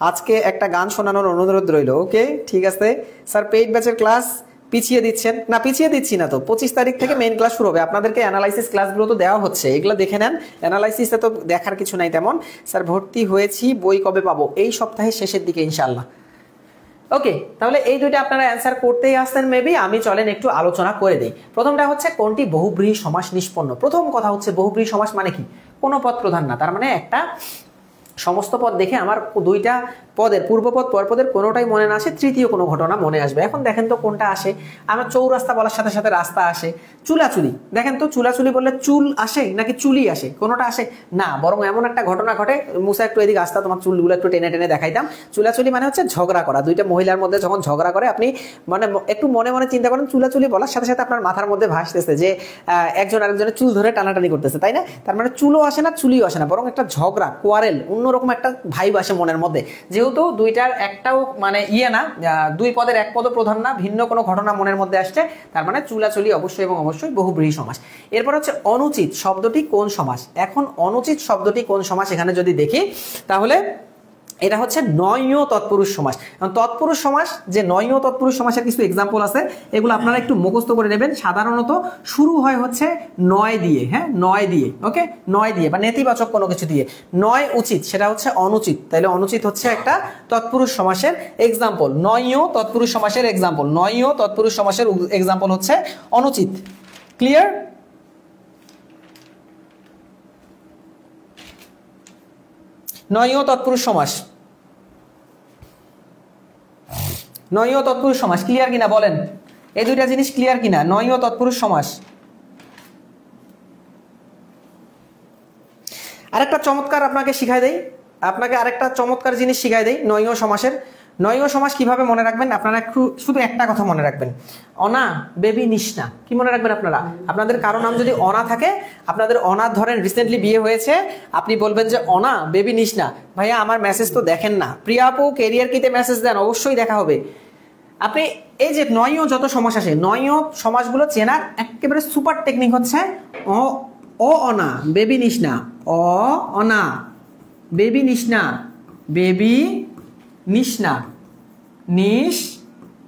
আজকে একটা গান শোনানোর অনুরোধ রইল। ওকে ঠিক আছে স্যার। পেইড ব্যাচের ক্লাস পিছিয়ে দিচ্ছেন না? পিছিয়ে দিচ্ছি না তো, 25 তারিখ থেকে মেইন ক্লাস শুরু হবে। আপনাদেরকে অ্যানালাইসিস ক্লাসগুলো তো দেওয়া হচ্ছে, এগুলো দেখে নেন। অ্যানালাইসিসে তো দেখার কিছু নাই তেমন। স্যার ভর্তি হয়েছি, বই কবে পাবো? এই সপ্তাহের শেষের দিকে ইনশাআল্লাহ। ওকে, তাহলে এই দুইটা আপনারা অ্যান্সার করতেই আসতেন মেবি। আমি চলেন একটু আলোচনা করে দিই। প্রথমটা হচ্ছে কোনটি বহুব্রীহি সমাস নিষ্পন্ন। প্রথম কথা হচ্ছে বহুব্রীহি সমাস মানে কি? কোনো পদ প্রধান না, তার মানে একটা সমস্ত পদ দেখে আমার দুইটা পদের পূর্বপদ পরপদের কোনোটাই মনে না আসে, তৃতীয় কোনো ঘটনা মনে আসবে। এখন দেখেন তো কোনটা আসে। আমার চৌরাস্তা বলার সাথে সাথে রাস্তা আসে। চুলাচুলি, দেখেন তো চুলাচুলি বললে চুল আসে নাকি চুলি আসে? কোনোটা আসে না, বরং এমন একটা ঘটনা ঘটে। মুসা একটু এদিকে আসতা, তোমার চুলগুলো একটু টেনে টেনে দেখাইতাম। চুলাচুলি মানে হচ্ছে ঝগড়া করা। দুইটা মহিলার মধ্যে যখন ঝগড়া করে, আপনি মানে একটু মনে মনে চিন্তা করেন, চুলাচুলি বলার সাথে সাথে আপনার মাথার মধ্যে ভাসতেছে যে একজন আরেকজনের চুল ধরে টানাটানি করতেছে, তাই না? তার মানে চুলও আসে না, চুলিও আসে না, বরং একটা ঝগড়া, কোয়ারেল, অন্যরকম একটা ভাইব আসে মনের মধ্যে। যেহেতু দুইটার একটাও মানে না, দুই পদের এক পদ প্রধান না, ভিন্ন কোনো ঘটনা মনের মধ্যে আসছে, তার মানে চুলাচুলি অবশ্যই এবং অবশ্যই বহুব্রীহি সমাস। এরপর হচ্ছে অনুচিত শব্দটি কোন সমাস। এখন অনুচিত শব্দটি কোন সমাস এখানে যদি দেখি, তাহলে এটা হচ্ছে নয়ীয় তৎপুরুষ সমাস। তৎপুরুষ সমাস যে নয়ীয় তৎপুরুষ সমাসের কিছু এক্সাম্পল আছে, এগুলো আপনারা একটু মুখস্থ করে নেবেন। সাধারণত শুরু হয় হচ্ছে নয় দিয়ে, হ্যাঁ নয় দিয়ে, ওকে নয় দিয়ে বা নেতিবাচক কোনো কিছু দিয়ে। নয় উচিত, সেটা হচ্ছে অনুচিত। তাহলে অনুচিত হচ্ছে একটা তৎপুরুষ সমাসের এক্সাম্পল। নয়ীয় তৎপুরুষ সমাসের এক্সাম্পল, নয়ীয় তৎপুরুষ সমাসের এক্সাম্পল হচ্ছে অনুচিত। ক্লিয়ার? নয়ীয় তৎপুরুষ সমাস, নয়ীয় তৎপুরুষ সমাস ক্লিয়ার কিনা বলেন? এই দুইটা জিনিস ক্লিয়ার কিনা? নয়ীয় তৎপুরুষ সমাস। আরেকটা চমৎকার আপনাকে শিখাই দেই, আপনাকে আরেকটা চমৎকার জিনিস শিখাই দেই নয়ীয় সমাসের। নয়ীয় সমাস কিভাবে মনে রাখবেন আপনারা? একটু শুধু একটা কথা মনে রাখবেন, অনা বেবি নিষ্ণা। কি মনে রাখবেন আপনারা? আপনাদের কারো নাম যদি অনা থাকে, আপনাদের অনা ধরেন রিসেন্টলি বিয়ে হয়েছে, আপনি বলবেন যে অনা বেবি নিষ্ণা। ভাইয়া আমার মেসেজ তো দেখেন না। প্রিয়া আপু কেরিয়ার কিতে মেসেজ দেন, অবশ্যই দেখা হবে। আপনি এই যে নয়ীয় যত সমাস আসে, নয়ীয় সমাসগুলো চেনার একেবারে সুপার টেকনিক হচ্ছে ও অনা বেবি নিষ্ণা, অ অনা বেবি নিষ্ণা, বেবি নিষ্ণা, নিস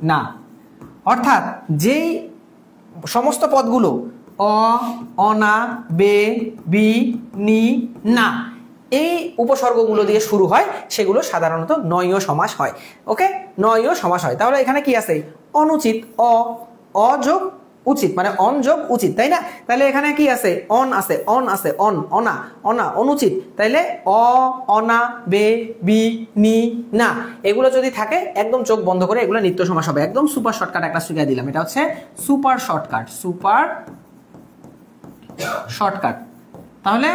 না। অর্থাৎ যেই সমস্ত পদগুলো অ অনা বে বি নি না এই উপসর্গগুলো দিয়ে শুরু হয়, সেগুলো সাধারণত নয়ীয় সমাস হয়। ওকে, নয়ীয় সমাস হয়। তাহলে এখানে কি আছে? অনুচিত, অযোগ উচিত, মানে অন যোগ উচিত, তাই না? তাহলে এখানে কি আছে? অন আছে, অন আছে, অন অনা অনা অনুচিত। তাইলে অ অনা বে বি নি না এগুলো যদি থাকে, একদম চোখ বন্ধ করে এগুলো নিত্য সমাস হবে। একদম সুপার শর্টকাট একটা শিখিয়ে দিলাম, এটা হচ্ছে সুপার শর্টকাট, সুপার শর্টকাট। তাহলে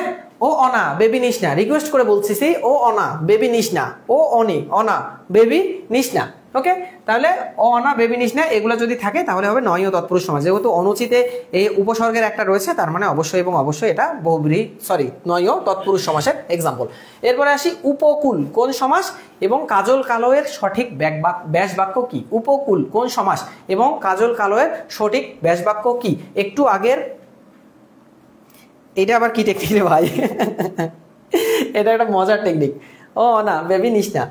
ও অনা বেবি নিস না, রিকোয়েস্ট করে বলছি, ও অনা বেবি নিস না, ও অনি অনা বেবি নিস না। ওকে, তাহলে অ অনা বেবি নিস না এগুলো যদি থাকে তাহলে হবে নয় তৎপুরুষ সমাস। যেহেতু অনুচিতে এই উপসর্গের একটা রয়েছে, তার মানে অবশ্যই এবং অবশ্যই এটা বহুব্রীহি নয় তৎপুরুষ সমাসের এক্সাম্পল। এরপরে আসি উপকূল কোন সমাস এবং কাজল কালয়ের সঠিক ব্যাস বাক্য কি? উপকূল কোন সমাস এবং কাজল কালয়ের সঠিক ব্যাস বাক্য কি? একটু আগের এটা আবার কি টেকনিক রে ভাই? এটা একটা মজার টেকনিক। ও না বেবি নিস না।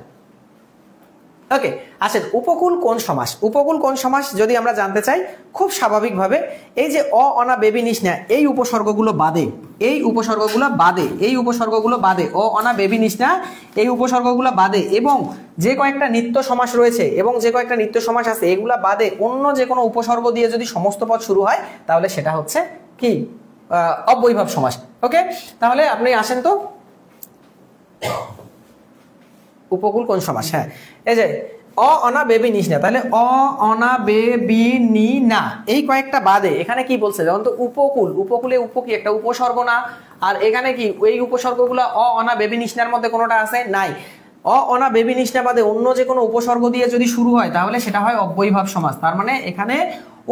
ওকে, আসেন উপকূল কোন সমাস। উপকূল কোন সমাস যদি আমরা জানতে চাই, খুব স্বাভাবিকভাবে এই যে অ অনা বেবি নিস না এই উপসর্গগুলো বাদে, এই উপসর্গগুলো বাদে, এই উপসর্গগুলো বাদে, অ অনা বেবি নিস না এই উপসর্গগুলো বাদে এবং যে কয়েকটা নিত্য সমাস রয়েছে এবং যে কয়েকটা নিত্য সমাস আছে এগুলা বাদে অন্য যে কোনো উপসর্গ দিয়ে যদি সমস্ত পদ শুরু হয় তাহলে সেটা হচ্ছে কি? অব্যয়ীভাব সমাস। ওকে, তাহলে আপনি আসেন তো উপকূল কোন সমাস। হ্যাঁ, এই যে অ অনা বেবি নিস না, তাহলে অ অনা বেবি নি না এই কয়েকটা বাদে এখানে কি বলছে? যেমন তো উপকূল, উপকূলে উপ কি একটা উপসর্গ না? আর এখানে কি ওই উপসর্গগুলো অ অনা বেবি নিসনার মধ্যে কোনোটা আছে? নাই। অ অনা বেবি নিসনা বাদে অন্য যে কোনো উপসর্গ দিয়ে যদি শুরু হয় তাহলে সেটা হয় অব্যয়ীভাব সমাস। তার মানে এখানে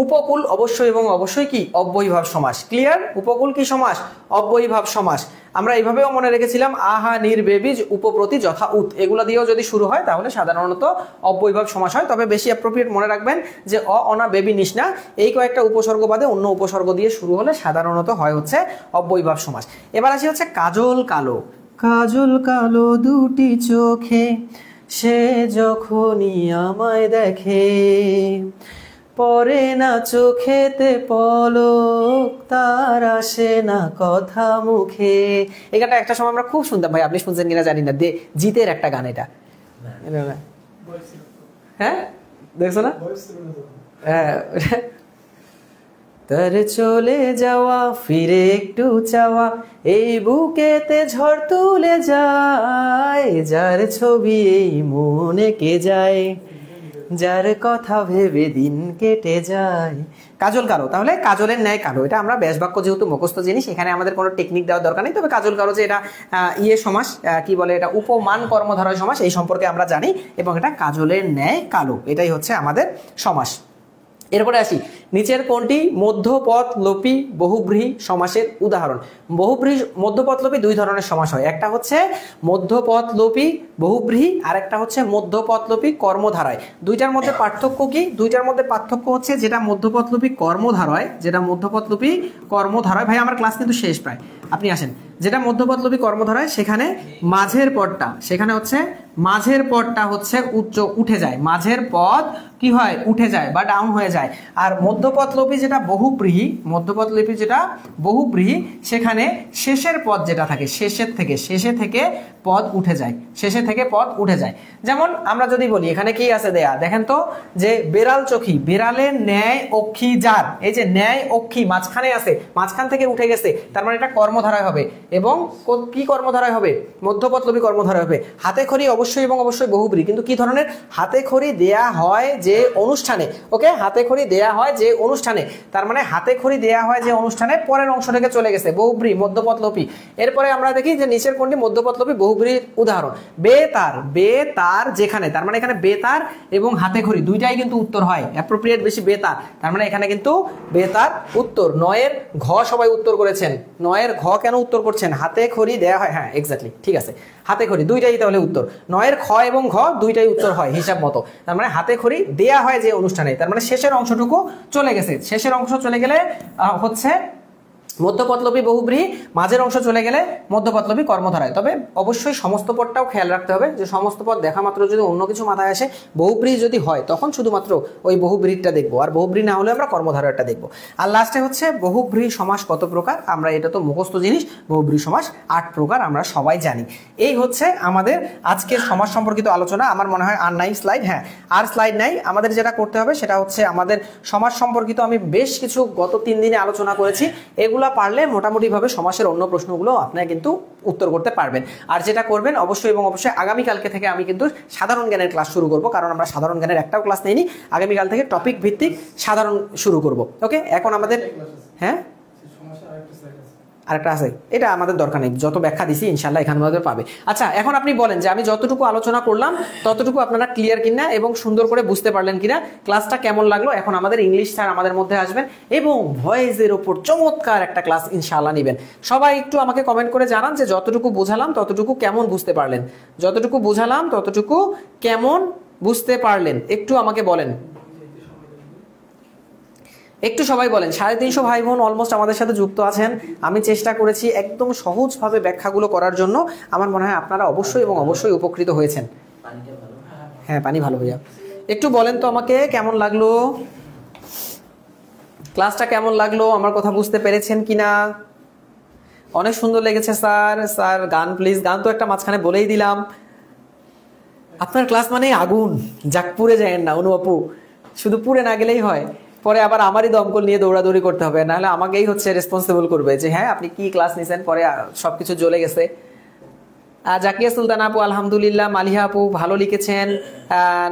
উপকূল অবশ্যই এবং অবশ্যই কি? অব্যয়ীভাব সমাস। ক্লিয়ার? উপকূল কি সমাস? অব্যয়ীভাব সমাস। আমরা এইভাবেও মনে রেখেছিলাম আহা নির বেবিজ উপপ্রতি যথা উত, এগুলো দিয়েও যদি শুরু হয় তাহলে সাধারণত অব্যয়ীভাব সমাস হয়। তবে বেশি অ্যাপ্রোপ্রিয়েট মনে রাখবেন যে অ অনা বেবি নিস না এই কয়েকটা উপসর্গ বাদে অন্য উপসর্গ দিয়ে শুরু হলে সাধারণত হয় হচ্ছে অব্যয়ীভাব সমাস। এবার আসি হচ্ছে কাজল কালো। কাজল কালো দুটি চোখে সে যখনই আমায় দেখে, পরে না চোখেতে পলক তার আসে না কথা মুখে। এই গানটা একটা সময় আমরা খুব শুনতাম ভাই, আপনি শুনছেন কিনা জানি না, জিতের একটা গান এটা। হ্যাঁ দেখছো না? হ্যাঁ, তার চলে যাওয়া ফিরে একটু চাওয়া এই বুকেতে ঝড় তুলে যায়, যার ছবি এই মনে কে যায়, যার কথা ভেবে দিন কেটে যায়। কাজল কালো, তাহলে কাজলের ন্যায় কালো, এটা আমরা ব্যাস বাক্য যেহেতু মুখস্থ জিনিস এখানে আমাদের কোনো টেকনিক দেওয়ার দরকার নেই। তবে কাজল কালো যে এটা সমাস, কি বলে এটা উপমান কর্মধারয় সমাস, এই সম্পর্কে আমরা জানি এবং এটা কাজলের ন্যায় কালো, এটাই হচ্ছে আমাদের সমাস। এরপরে আসি নিচের কোনটি মধ্যপদলোপী বহুব্রীহি সমাসের উদাহরণ। বহুব্রীহি মধ্যপদলোপী দুই ধরনের সমাস হয়, একটা হচ্ছে মধ্যপদলোপী বহুব্রীহি আর একটা হচ্ছে মধ্যপদলোপী কর্মধারয়। দুইটার মধ্যে পার্থক্য কি? দুইটার মধ্যে পার্থক্য হচ্ছে যেটা মধ্যপদলোপী কর্মধারয়, যেটা মধ্যপদলোপী কর্মধারয়, ভাই আমার ক্লাস কিন্তু শেষ প্রায়, আপনি আসেন। যেটা মধ্যপদলোপী কর্মধারয় সেখানে মাঝের পদটা, সেখানে হচ্ছে মাঝের পদটা হচ্ছে উঠে যায়, মাঝের পদ কি হয়? উঠে যায় বা ডাউন হয়ে যায়। আর মধ্যপদলোপী যেটা বহুব্রীহি, মধ্যপদলোপী যেটা বহুব্রীহি সেখানে শেষের পদ যেটা থাকে শেষে থেকে পদ উঠে যায়, শেষে থেকে পদ উঠে যায়। যেমন আমরা যদি বলি এখানে কি আছে দেয়া, দেখেন তো যে বেড়াল চোখী, বেড়ালের ন্যায় অক্ষী যার, এই যে ন্যায় অক্ষী মাঝখানে আছে, মাঝখান থেকে উঠে গেছে, তার মানে এটা কর্মধারয় হবে এবং কি কর্মধারয় হবে? মধ্যপদলোপী কর্মধারয় হবে। হাতে খড়ি অবশ্যই এবং অবশ্যই বহুব্রীহি, কিন্তু কি ধরনের? হাতে খড়ি দেয়া হয় যে অনুষ্ঠানে, ওকে, হাতে খড়ি দেয়া হয় যে অনুষ্ঠানে, তার মানে হাতে খড়ি দেয়া হয় যে অনুষ্ঠানে পরের অংশ থেকে চলে গেছে, বহুব্রীহি মধ্যপদলোপী। এরপরে আমরা দেখি যে নিচের কোনটি মধ্যপদলোপী বহুব্রীহির উদাহরণ। বেতার, বেতার যেখানে, তার মানে এখানে বেতার এবং হাতে খড়ি দুইটাই কিন্তু উত্তর হয়, অ্যাপ্রোপ্রিয়েট বেশি বেতার, তার মানে এখানে কিন্তু বেতার উত্তর। নয়ের ঘ সবাই উত্তর করেছেন, নয়ের ঘ কেন উত্তর করছেন? হাতে খড়ি দেয়া হয়, হ্যাঁ এক্স্যাক্টলি ঠিক আছে, হাতে খড়ি দুইটাই তাহলে উত্তর। নয়ের খ এবং ঘ দুইটাই উত্তর হয় হিসাব মতো, তার মানে হাতে খড়ি দেয়া হয় যে অনুষ্ঠানে, তার মানে শেষের অংশটুকু চলে গেছে, শেষের অংশ চলে গেলে হচ্ছে মধ্যপদলোপী বহুব্রীহি, মাঝের অংশ চলে গেলে মধ্যপদলোপী কর্মধারয়। তবে অবশ্যই সমস্ত পদটাও খেয়াল রাখতে হবে যে সমস্ত পদ দেখা মাত্র যদি অন্য কিছু মাথায় আসে, বহুব্রীহি যদি হয় তখন শুধুমাত্র ওই বহুব্রীহিটা দেখবো, আর বহুব্রীহি না হলে আমরা কর্মধারয়টা দেখবো। আর লাস্টে হচ্ছে বহুব্রীহি সমাস কত প্রকার, আমরা এটা তো মুখস্থ জিনিস, বহুব্রীহি সমাস 8 প্রকার আমরা সবাই জানি। এই হচ্ছে আমাদের আজকের সমাস সম্পর্কিত আলোচনা। আমার মনে হয় আর নাই স্লাইড, হ্যাঁ আর স্লাইড নাই। আমাদের যেটা করতে হবে সেটা হচ্ছে আমাদের সমাস সম্পর্কিত আমি বেশ কিছু গত 3 দিনে আলোচনা করেছি, এগুলা পারলে মোটামুটিভাবে সমাসের অন্য প্রশ্নগুলো আপনারা কিন্তু উত্তর করতে পারবেন। আর যেটা করবেন অবশ্যই এবং অবশ্যই আগামীকালকে থেকে আমি কিন্তু সাধারণ জ্ঞানের ক্লাস শুরু করব, কারণ আমরা সাধারণ জ্ঞানের একটাও ক্লাস নেইনি, আগামীকাল থেকে টপিক ভিত্তিক সাধারণ শুরু করব। ওকে, এখন আমাদের হ্যাঁ আরেকটা আছে, এটা আমাদের দরকার নেই, যত ব্যাখ্যা দিছি ইনশাল্লাহ এখানের মধ্যে পাবে। আচ্ছা এখন আপনি বলেন যে আমি যতটুকু আলোচনা করলাম ততটুকু আপনারা ক্লিয়ার কিনা এবং সুন্দর করে বুঝতে পারলেন কিনা, ক্লাসটা কেমন লাগলো। এখন আমাদের ইংলিশ স্যার আমাদের মধ্যে আসবেন এবং ভয়েসের ওপর চমৎকার একটা ক্লাস ইনশাল্লাহ নেবেন। সবাই একটু আমাকে কমেন্ট করে জানান যে যতটুকু বোঝালাম ততটুকু কেমন বুঝতে পারলেন, যতটুকু বোঝালাম ততটুকু কেমন বুঝতে পারলেন, একটু আমাকে বলেন, একটু সবাই বলেন। 350 ভাই বোন অলমোস্ট আমাদের সাথে যুক্ত আছেন। আমি চেষ্টা করেছি একদম সহজভাবে ব্যাখ্যাগুলো করার জন্য। আমার মনে হয় আপনারা অবশ্যই এবং অবশ্যই উপকৃত হয়েছেন। হ্যাঁ পানি ভালো ভাইয়া। একটু বলেন তো আমাকে কেমন লাগলো ক্লাসটা, কেমন লাগলো, আমার কথা বুঝতে পেরেছেন কিনা? অনেক সুন্দর লেগেছে স্যার। স্যার গান প্লিজ, গান তো একটা মাঝখানে বলেই দিলাম। আপনার ক্লাস মানে আগুন, যাক পুড়ে যায়েন না অনু আপু, শুধু পুড়ে না গেলেই হয়, পরে আবার আমারই দমকল নিয়ে দৌড়াদৌড়ি করতে হবে, নাহলে আমাকেই হচ্ছে রেসপন্সিবল করবে যে হ্যাঁ আপনি কি ক্লাস নিছেন, পরে সবকিছু জ্বলে গেছে। জাকিয়া সুলতান আপু আলহামদুলিল্লাহ, মালিহা আপু ভালো লিখেছেন,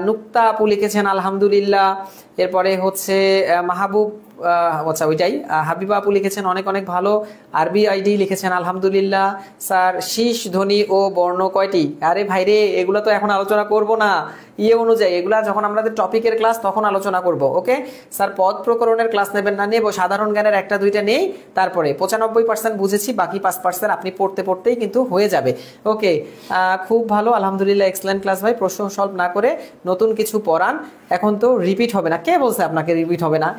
নুক্তা আপু লিখেছেন আলহামদুলিল্লাহ, এরপরে হচ্ছে মাহবুব আচ্ছা ওইটাই হাবিবা আপু লিখেছেন অনেক অনেক ভালো, আরবি আইডি লিখেছেন আলহামদুলিল্লাহ। স্যার শীষ ধ্বনি ও বর্ণ কয়টি? আরে ভাইরে এগুলো তো এখন আলোচনা করব না, ইয়ে অনুযায়ী এগুলা যখন আমাদের টপিকের ক্লাস তখন আলোচনা করব। ওকে স্যার পদ প্রকরণের ক্লাস নেবেন না? নেব, সাধারণ জ্ঞানের একটা দুইটা নেই, তারপরে 95% বুঝেছি, বাকি 5% আপনি পড়তে পড়তেই কিন্তু হয়ে যাবে। ওকে খুব ভালো আলহামদুলিল্লাহ, এক্সেলেন্ট ক্লাস ভাই। প্রশ্ন সলভ না করে নতুন কিছু পড়ান, এখন তো রিপিট হবে না। কে বলছে আপনাকে রিপিট হবে না?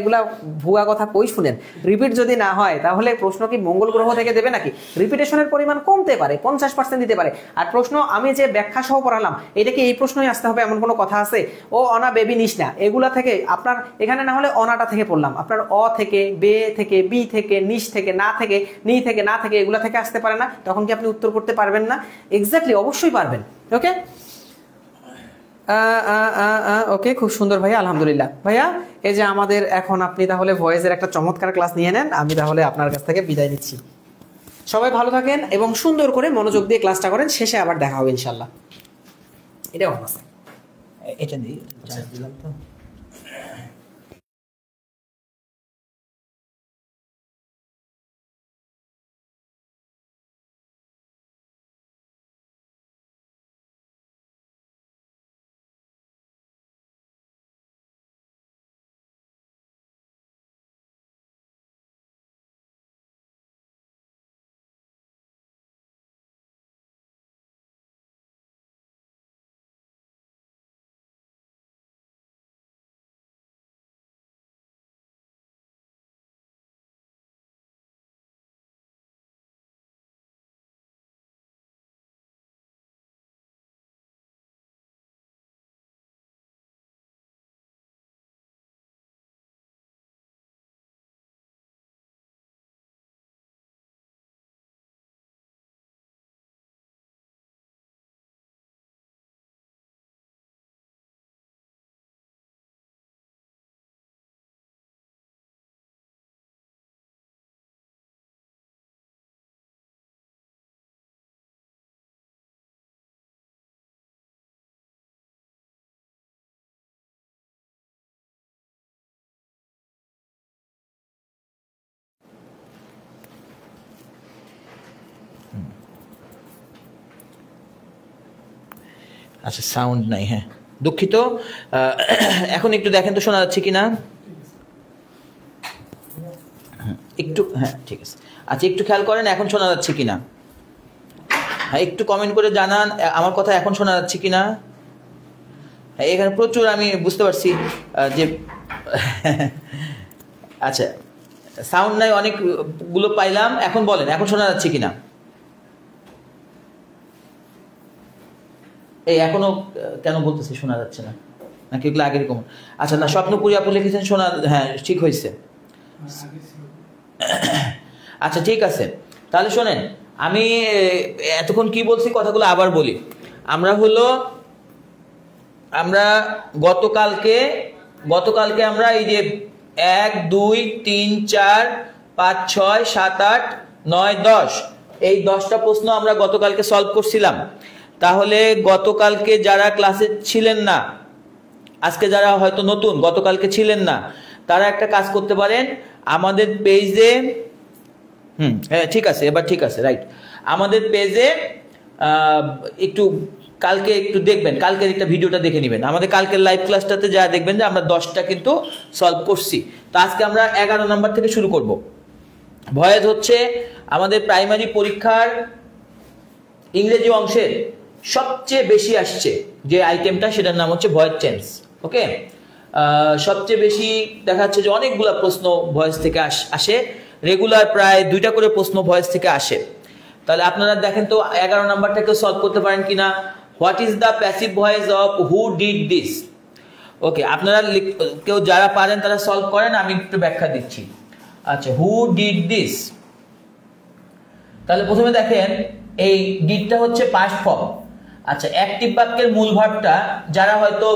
এগুলা ভুয়া কথা কই শুনেন? রিপিট যদি না হয় তাহলে প্রশ্ন কি মঙ্গল গ্রহ থেকে দেবে নাকি? রিপিটেশনের পরিমাণ কমতে পারে, 50% দিতে পারে। আর প্রশ্ন আমি যে ব্যাখ্যা সহ পড়ালাম এটা কি এই প্রশ্নই আসতে হবে এমন কোনো কথা আছে? ও অনা বেবি নিস না, এগুলা থেকে আপনার এখানে না হলে অনাটা থেকে পড়লাম, আপনার অ থেকে, বে থেকে, বি থেকে, নিশ থেকে, না থেকে, নি থেকে, না থেকে, এগুলা থেকে আসতে পারে না? তখন কি আপনি উত্তর করতে পারবেন না? এক্স্যাক্টলি, অবশ্যই পারবেন। ওকে ওকে খুব সুন্দর ভাইয়া, আলহামদুলিল্লাহ। ভাইয়া এই যে আমাদের এখন আপনি তাহলে ভয়েসের একটা চমৎকার ক্লাস নিয়ে নেন, আমি তাহলে আপনার কাছ থেকে বিদায় নিচ্ছি। সবাই ভালো থাকেন এবং সুন্দর করে মনোযোগ দিয়ে ক্লাসটা করেন, শেষে আবার দেখা হবে ইনশাল্লাহ। এটা অন আছে, এটা দিয়ে দিলাম তো। আচ্ছা সাউন্ড নাই, হ্যাঁ দুঃখিত। এখন একটু দেখেন তো শোনা যাচ্ছে কিনা একটু। হ্যাঁ ঠিক আছে, আচ্ছা একটু খেয়াল করেন এখন শোনা যাচ্ছে কিনা। হ্যাঁ একটু কমেন্ট করে জানান আমার কথা এখন শোনা যাচ্ছে কিনা। হ্যাঁ এখানে প্রচুর আমি বুঝতে পারছি যে আচ্ছা সাউন্ড নাই, অনেকগুলো পাইলাম। এখন বলেন এখন শোনা যাচ্ছে কিনা। এই এখনো কেন বলতেছি শোনা যাচ্ছে না, নাকি এগুলো আগের কমন? আচ্ছা না, স্বপ্নপুরি আপু লিখেছেন শোনা, হ্যাঁ ঠিক হয়েছে। আচ্ছা ঠিক আছে, তাহলে শোনেন আমি এতক্ষণ কি বলছি কথাগুলো আবার বলি। আমরা গতকালকে আমরা এই যে 1 2 3 4 5 6 7 8 9 10 এই 10টা প্রশ্ন আমরা গতকালকে সলভ করছিলাম। তাহলে গতকালকে যারা ক্লাসে ছিলেন না, আজকে যারা হয়তো নতুন গতকালকে ছিলেন না, তারা একটা কাজ করতে পারেন, আমাদের পেজে হ্যাঁ ঠিক আছে, এবার ঠিক আছে, রাইট। আমাদের পেজে একটু কালকে একটু দেখবেন, কালকের একটা ভিডিওটা দেখে নেবেন। আমাদের কালকের লাইভ ক্লাসটাতে যা দেখবেন যে আমরা 10টা কিন্তু সলভ করছি। তো আজকে আমরা 11 নম্বর থেকে শুরু করব। ভয়েস হচ্ছে আমাদের প্রাইমারি পরীক্ষার ইংরেজি অংশের সবচেয়ে বেশি আসছে যে আইটেমটা, সেটার নাম হচ্ছে ভয়েস চেঞ্জ। ওকে, সবচেয়ে বেশি দেখা যাচ্ছে যে অনেকগুলো প্রশ্ন ভয়েস থেকে আসে, রেগুলার প্রায় 2টা করে প্রশ্ন ভয়েস থেকে আসে। তাহলে আপনারা দেখেন তো 11 নাম্বারটাকে সলভ করতে পারেন কিনা। What is the passive voice of who did this? Okay, আপনারা কেউ যারা পারেন তারা সলভ করেন, আমি একটু ব্যাখ্যা দিচ্ছি। আচ্ছা, হু ডিড দিস, তাহলে প্রথমে দেখেন এই ডিডটা হচ্ছে পাস্ট ফর্ম। আচ্ছা, অ্যাক্টিভ বাক্যের মূল ভার্বটা যারা হয়তো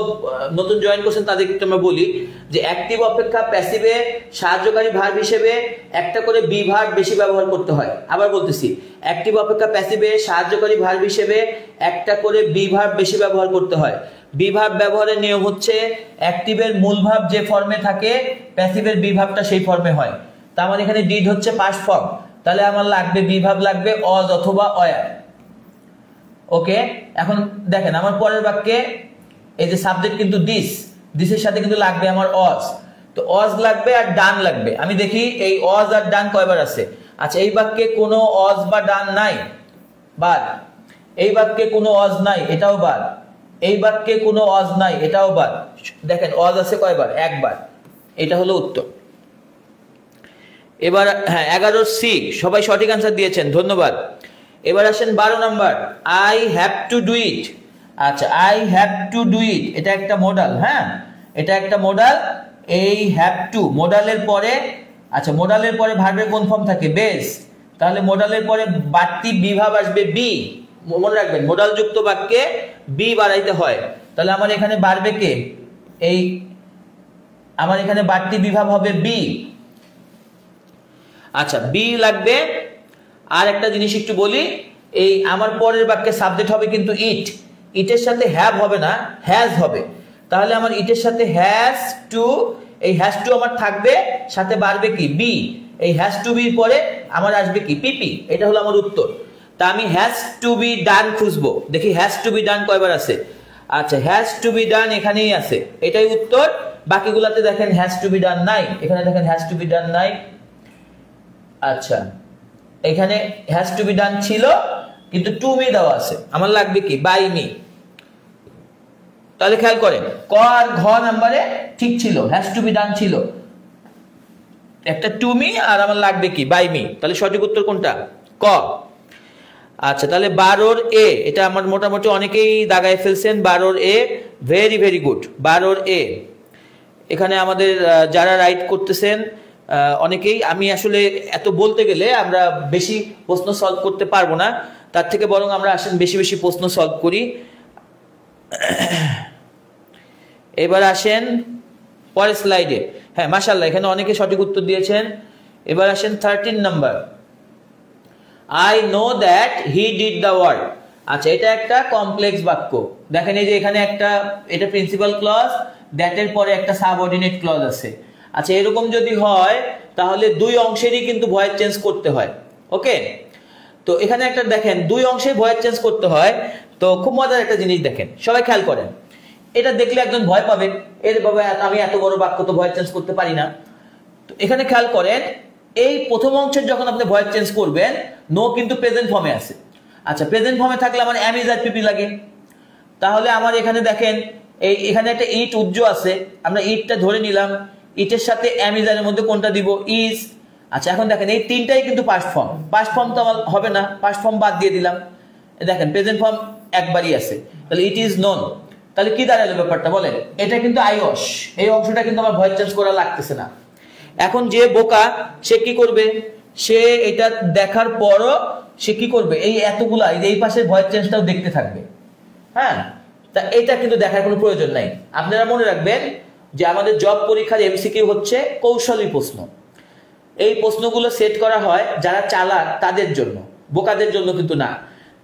নতুন জয়েন করছেন তাদেরকে আমরা বলি যে অ্যাক্টিভ অপেক্ষা প্যাসিভে সাহায্যকারী ভার্ব হিসেবে একটা করে বি ভার্ব বেশি ব্যবহার করতে হয়। আবার বলতেছি, অ্যাক্টিভ অপেক্ষা প্যাসিভে সাহায্যকারী ভার্ব হিসেবে একটা করে বি ভার্ব বেশি ব্যবহার করতে হয়। বি ভার্ব ব্যবহারের নিয়ম হচ্ছে অ্যাক্টিভের মূল ভার্ব যে ফর্মে থাকে প্যাসিভের বি ভার্বটা সেই ফর্মে হয়। তার মানে এখানে ডিড হচ্ছে পাস্ট ফর্ম, তাহলে আমার লাগবে বি ভার্ব লাগবে অজ অথবা অয়ার। ওকে, এখন দেখেন আমার পরের বাক্যে এই যে সাবজেক্ট কিন্তু দিস, দিসের সাথে কিন্তু লাগবে আমার অজ। তো অজ লাগবে আর ডান লাগবে। আমি দেখি এই অজ আর ডান কয়বার আছে। আচ্ছা, এই বাক্যে কোনো অজ বা ডান নাই, বাদ। এই বাক্যে কোনো অজ নাই, এটাও বাদ। এই বাক্যে কোনো অজ নাই, এটাও বাদ। দেখেন অজ আছে কয়বার? একবার। এটা হলো উত্তর। এবার হ্যাঁ, 11 সি সবাই সঠিক আনসার দিয়েছেন, ধন্যবাদ। এবার আসেন 12 number, I have to do it. আচ্ছা, I have to do it, এটা একটা মডাল। হ্যাঁ, এটা একটা মডাল। এই হ্যাভ টু মডালের পরে, আচ্ছা মডালের পরে ভার্বের কোন ফর্ম থাকে? বেস। তাহলে মডালের পরে বাড়তি বি ভার্ব আসবে বি। মনে রাখবেন মডাল যুক্ত বাক্যে বি বাড়াইতে হয়। তাহলে আমার এখানে বাড়বে কে? এই আমার এখানে বাড়তি বি ভার্ব হবে বি। আচ্ছা, বি লাগবে। আর একটা জিনিস একটু বলি, এই আমার পরের বাক্যে সাবজেক্ট হবে কিন্তু ইট। ইটের সাথে হ্যাভ হবে না, হ্যাজ হবে। তাহলে আমার ইটের সাথে হ্যাজ টু, এই হ্যাজ টু আমার থাকবে, সাথে বাড়বে কি? বি। এই হ্যাজ টু বির পরে আমার আসবে কি? পিপি। এটা হলো আমার উত্তর। তা আমি হ্যাজ টু বি ডান খুঁজবো, দেখি হ্যাজ টু বি ডান কয়বার আছে। আচ্ছা, হ্যাজ টু বি ডান এখানেই আছে, এটাই উত্তর। বাকিগুলাতে দেখেন হ্যাজ টু বি ডান নাই, এখানে দেখেন হ্যাজ টু বি ডান নাই। আচ্ছা, এখানে হ্যাজ টু বি ডান ছিল কিন্তু টু মি দেওয়া আছে, আমার লাগবে কি? By me. তাহলে খেয়াল করেন ক আর ঘ নাম্বারে ঠিক ছিল, হ্যাজ টু বি ডান ছিল, একটা টু মি আর আমার লাগবে কি? By me. তাহলে সঠিক উত্তর কোনটা? ক। আচ্ছা, তাহলে 12 এ, এটা আমার মোটামুটি অনেকেই দাগায় ফেলছেন। 12 এ ভেরি ভেরি গুড। 12 এ এখানে আমাদের যারা রাইট করতেছেন অনেকেই, আমি আসলে এত বলতে গেলে আমরা বেশি প্রশ্ন সলভ করতে পারবো না, তার থেকে বরং আমরা আসেন বেশি বেশি প্রশ্ন সলভ করি। এবার আসেন পরের স্লাইডে। হ্যাঁ, মাশাআল্লাহ, এখানে অনেকে সঠিক উত্তর দিয়েছেন। এবার আসেন 13 number, I know that he did the work. আচ্ছা, এটা একটা কমপ্লেক্স বাক্য। দেখেন এই যে এখানে একটা, এটা প্রিন্সিপাল ক্লজ, দ্যাট এর পরে একটা সাবঅর্ডিনেট ক্লজ আছে। আচ্ছা, এরকম যদি হয় তাহলে দুই অংশেরই কিন্তু ভয়েস চেঞ্জ করতে হয়। ওকে, তো এখানে একটা দেখেন দুই অংশে ভয়েস চেঞ্জ করতে হয়। তো খুব মজার একটা জিনিস দেখেন, সবাই খেয়াল করেন। এটা দেখলে একজন ভয় পাবে, এর বাবা আমি এত বড় বাক্য তো ভয়েস চেঞ্জ করতে পারি না। তো এখানে খেয়াল করেন, এই প্রথম অংশের যখন আপনি ভয়েস চেঞ্জ করবেন, নো কিন্তু প্রেজেন্ট ফর্মে আছে। আচ্ছা, প্রেজেন্ট ফর্মে থাকলে আমার এম ইজ আর পিপি লাগে। তাহলে আমার এখানে দেখেন এই এখানে একটা ইট উজ্জ আছে, আমরা ইটটা ধরে নিলাম। ইটের সাথে এম ইজ এর মধ্যে কোনটা দিব? ইজ। আচ্ছা, এখন দেখেন এই তিনটাই কিন্তু পাস্ট ফর্ম। পাস্ট ফর্ম তো আমার হবে না, পাস্ট ফর্ম বাদ দিয়ে দিলাম। দেখেন প্রেজেন্ট ফর্ম একবারই আছে, তাহলে ইট ইজ নোন। তাহলে কি দাঁড়ালো ব্যাপারটা বলেন? এটা কিন্তু আইওস, এই অংশটা কিন্তু আমার ভয়েস চেঞ্জ করা লাগতেছে না। এখন যে বোকা সে কি করবে? সে এটা দেখার পরও সে কি করবে? এই এতগুলা এই পাশে ভয়েস চেঞ্জটাও দেখতে থাকবে। হ্যাঁ, তা এটা কিন্তু দেখার কোনো প্রয়োজন নাই। আপনারা মনে রাখবেন যে আমাদের জব পরীক্ষার এমসিকিউ হচ্ছে কৌশলী প্রশ্ন। এই প্রশ্নগুলো সেট করা হয় যারা চালাক তাদের জন্য, বোকাদের জন্য কিন্তু না।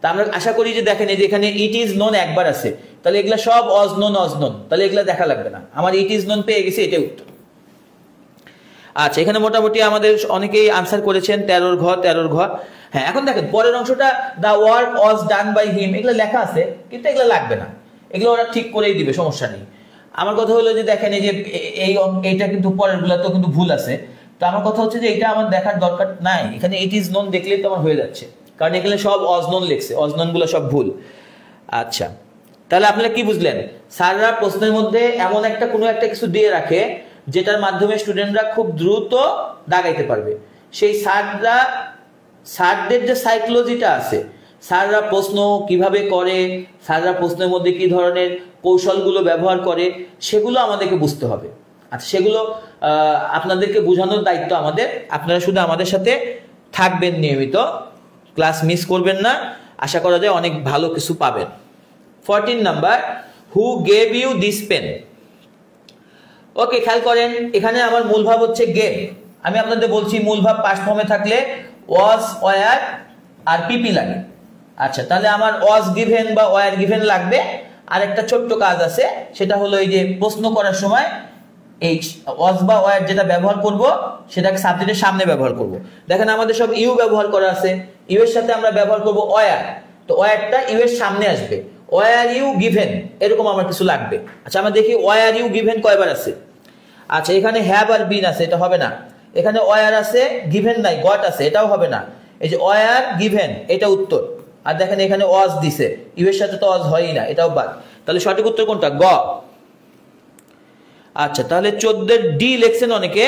তা আমরা আশা করি যে দেখেন এই যে এখানে ইট ইজ নোন একবার আছে, তাহলে এগুলা সব অজনোন অজনোন, তাহলে এগুলা দেখা লাগবে না। আমার ইট ইজ নোন পেয়ে গেছে, এটাই উত্তর। আচ্ছা, এখানে মোটামুটি আমাদের অনেকেই আনসার করেছেন 13 ঘ। হ্যাঁ, এখন দেখেন পরের অংশটা the work was done by হিম, এগুলো লেখা আছে কিন্তু এগুলো লাগবে না, এগুলো ওরা ঠিক করেই দিবে, সমস্যা নেই। আমার কথা হলো যে দেখেন এই যে এইটা কিন্তু পরের গুলাতেও কিন্তু ভুল আছে, তো আমার কথা হচ্ছে যে এটা আমার দেখার দরকার নাই, এখানে ইট ইজ নোন দেখলেই তো আমার হয়ে যাচ্ছে, কারণ এখানে সব অজনন লিখছে, অজনন গুলো সব ভুল। আচ্ছা, তাহলে আপনারা কি বুঝলেন? স্যাররা প্রশ্নের মধ্যে এমন একটা কোনো একটা কিছু দিয়ে রাখে যেটার মাধ্যমে স্টুডেন্টরা খুব দ্রুত দাগাইতে পারবে। সেই স্যারদের যে সাইকোলজিটা আছে, স্যাররা প্রশ্ন কিভাবে করে, স্যাররা প্রশ্নের মধ্যে কি ধরনের কৌশলগুলো ব্যবহার করে, সেগুলো আমাদেরকে বুঝতে হবে। আচ্ছা, সেগুলো আপনাদেরকে বোঝানোর দায়িত্ব আমাদের। আপনারা শুধু আমাদের সাথে থাকবেন নিয়মিত, ক্লাস মিস করবেন না, আশা করা যায় অনেক ভালো কিছু পাবেন। 14 number, who gave you this pen? Okay, খেয়াল করেন এখানে আমার মূল ভাব হচ্ছে গেভ। আমি আপনাদের বলছি মূল ভাব পাস্ট ফর্মে থাকলে ওয়াজ, ওয়ার আর পিপি লাগে। আচ্ছা, তাহলে আমার ওয়াজ গিভেন বা ওয়ার গিভেন লাগবে। আর একটা ছোট্ট কাজ আছে, সেটা হলো এই যে প্রশ্ন করার সময় এই ওয়াজ বা ওয়ার যেটা ব্যবহার করব সেটাকে সাবজেক্টের সামনে ব্যবহার করব। দেখেন আমাদের সব ইউ ব্যবহার করা আছে, ইউ এর সাথে আমরা ব্যবহার করব ওয়ার, তো ওয়ারটা ইউ এর সামনে আসবে। ওয়ার ইউ গিভেন এরকম আমার কিছু লাগবে। আচ্ছা, আমরা দেখি ওয়ার ইউ গিভেন কয়বার আছে। আচ্ছা, এখানে হ্যাভ আর বিন আছে, এটা হবে না। এখানে ওয়ার আছে, গিভেন নাই, গট আছে, এটাও হবে না। এই যে ওয়ার গিভেন, এটা উত্তর। আর দেখেন এখানে ওয়াজ দিছে, ইউ এর সাথে তো ওয়াজ হয়ই না, এটাও বাদ। তাহলে সঠিক উত্তর কোনটা? গ। আচ্ছা, তাহলে 14 ডি লিখছেন অনেকে।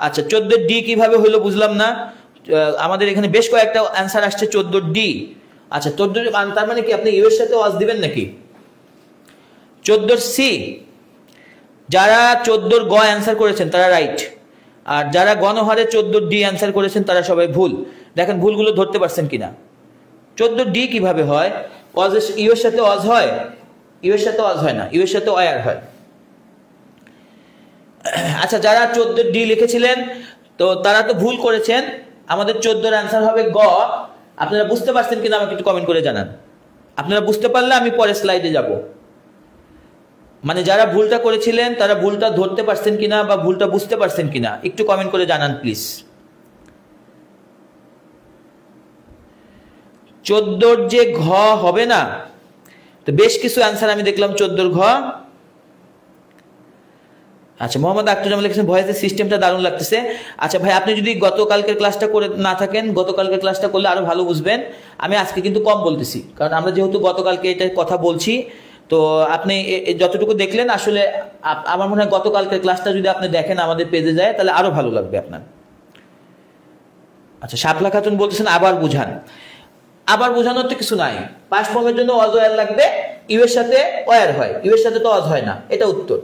আচ্ছা, 14 ডি কিভাবে হইলো বুঝলাম না। আমাদের এখানে বেশ কয়েকটা অ্যান্সার আসছে 14 ডি। আচ্ছা, 14 তার মানে কি আপনি ইউ এর সাথে ওয়াজ দিবেন নাকি? 14 সি, যারা 14 গ অ্যান্সার করেছেন তারা রাইট, আর যারা গণহারে 14 ডি অ্যান্সার করেছেন তারা সবাই ভুল। দেখেন ভুলগুলো ধরতে পারছেন কিনা। 14 ডি কিভাবে হয়? ওয়াজ ইউ এর সাথে ওয়াজ হয়, ইউ এর সাথে ওয়াজ হয় না, ইউ এর সাথে ওয়ার হয়। আচ্ছা, যারা 14 ডি লিখেছিলেন তো তারা তো ভুল করেছেন। আমাদের 14 অ্যান্সার হবে গ। আপনারা বুঝতে পারছেন কিনা আমাকে একটু কমেন্ট করে জানান। আপনারা বুঝতে পারলে আমি পরের স্লাইডে যাব। মানে যারা ভুলটা করেছিলেন তারা ভুলটা ধরতে পারছেন কিনা বা ভুলটা বুঝতে পারছেন কিনা একটু কমেন্ট করে জানান প্লিজ। 14 যে ঘ হবে না, তো বেশ কিছু অ্যান্সার আমি দেখলাম 14 ঘ। আচ্ছা, মোহাম্মদ আক্তার জামান লিখেছেন ভয়েসের সিস্টেমটা দারুণ লাগতেছে। আচ্ছা ভাই, আপনি যদি গতকালকের ক্লাসটা করে না থাকেন, গতকালকের ক্লাসটা করলে আরো ভালো বুঝবেন। আমি আজকে কিন্তু কম বলতেছি, কারণ আমরা যেহেতু গতকালকে এটা কথা বলছি, তো আপনি যতটুকু দেখলেন আসলে আমার মনে হয় গতকালকের ক্লাসটা যদি আপনি দেখেন আমাদের পেজে যায় তাহলে আরো ভালো লাগবে আপনার। আচ্ছা, শাপলা খাতুন বলতেছেন আবার বুঝান। আবার বোঝানোর তো কিছু নাই, পাস্ট ফর্মের জন্য ওয়াজ ওয়ার লাগবে, ইউ এর সাথে ওয়ার হয়, ইউ এর সাথে তো ওয়াজ হয় না, এটা উত্তর।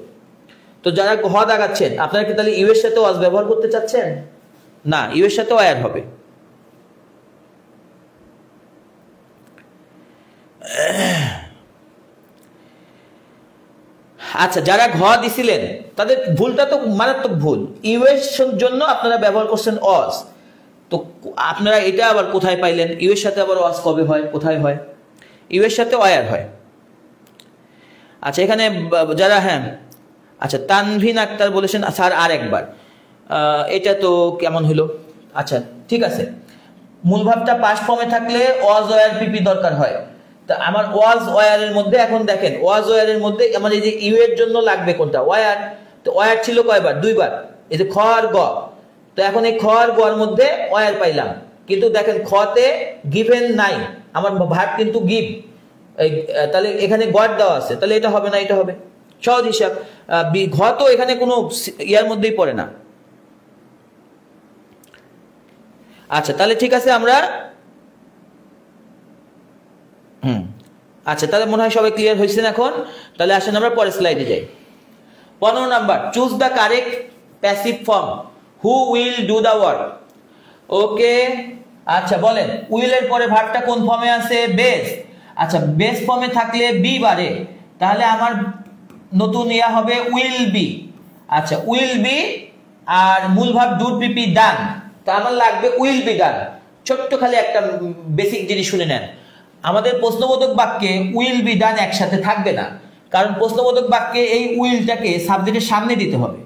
তো যারা ঘ দাগাচ্ছেন আপনারা কি তাহলে ইউ এর সাথে ওয়াজ ব্যবহার করতে চাচ্ছেন? না, ইউ এর সাথে ওয়ার হবে। আচ্ছা, যারা ঘ দিছিলেন তাদের ভুলটা তো মারাত্মক ভুল। ইউ এর জন্য আপনারা ব্যবহার করছেন ওয়াজ, তো আপনারা এটা আবার কোথায় পাইলেন? ইউ এর সাথে আবার ওয়াজ কবে হয়, কোথায় হয়? ইউ এর সাথে ওয়ার হয়। আচ্ছা, এখানে যারা হ্যাঁ, আচ্ছা তানভিন আক্তার বলেছেন স্যার আর একবার, এটা তো কেমন হলো? আচ্ছা ঠিক আছে, মূল ভাবটা পাস্ট ফর্মে থাকলে ওয়াজ ওয়ার পিপি দরকার হয়। তা আমার ওয়াজ ওয়ারের মধ্যে এখন দেখেন ওয়াজ ওয়ারের মধ্যে আমার এই যে ইউ এর জন্য লাগবে কোনটা? ওয়ার। তো ওয়ার ছিল কয়বার? 2 বার। এই যে খ আর গ, তো এখন এই খ আর গর মধ্যে ওয়ার পাইলাম, কিন্তু দেখেন খতে গিভেন নাই, আমার ভার্ব কিন্তু গিভ, তাহলে এখানে গড দেওয়া আছে, তাহলে এটা হবে না, এটা হবে। সহজ হিসাব। ঘ তো এখানে কোনো ইয়ার মধ্যেই পড়ে না। আচ্ছা, তাহলে ঠিক আছে আমরা আচ্ছা, তাহলে মনে হয় সবাই ক্লিয়ার হয়েছেন এখন। তাহলে আসেন আমরা পরের স্লাইডে যাই। 15 number, choose the correct passive form, who will do the work. Okay, আচ্ছা বলেন উইল এর পরে ভার্বটা কোন ফর্মে আছে? বেস। আচ্ছা, বেস ফর্মে থাকলে বি বারে, তাহলে আমার নতুন ইয়া হবে উইল বি। আচ্ছা, উইল বি আর মূল ভাব ডুড পিপি ডান, তা আমার লাগবে উইল বি ডান। ছোট্ট খালি একটা বেসিক জিনিস শুনে নেন, আমাদের প্রশ্নবোধক বাক্যে উইল বি ডান একসাথে থাকবে না, কারণ প্রশ্নবোধক বাক্যে এই উইলটাকে সাবজেক্টের সামনে দিতে হবে।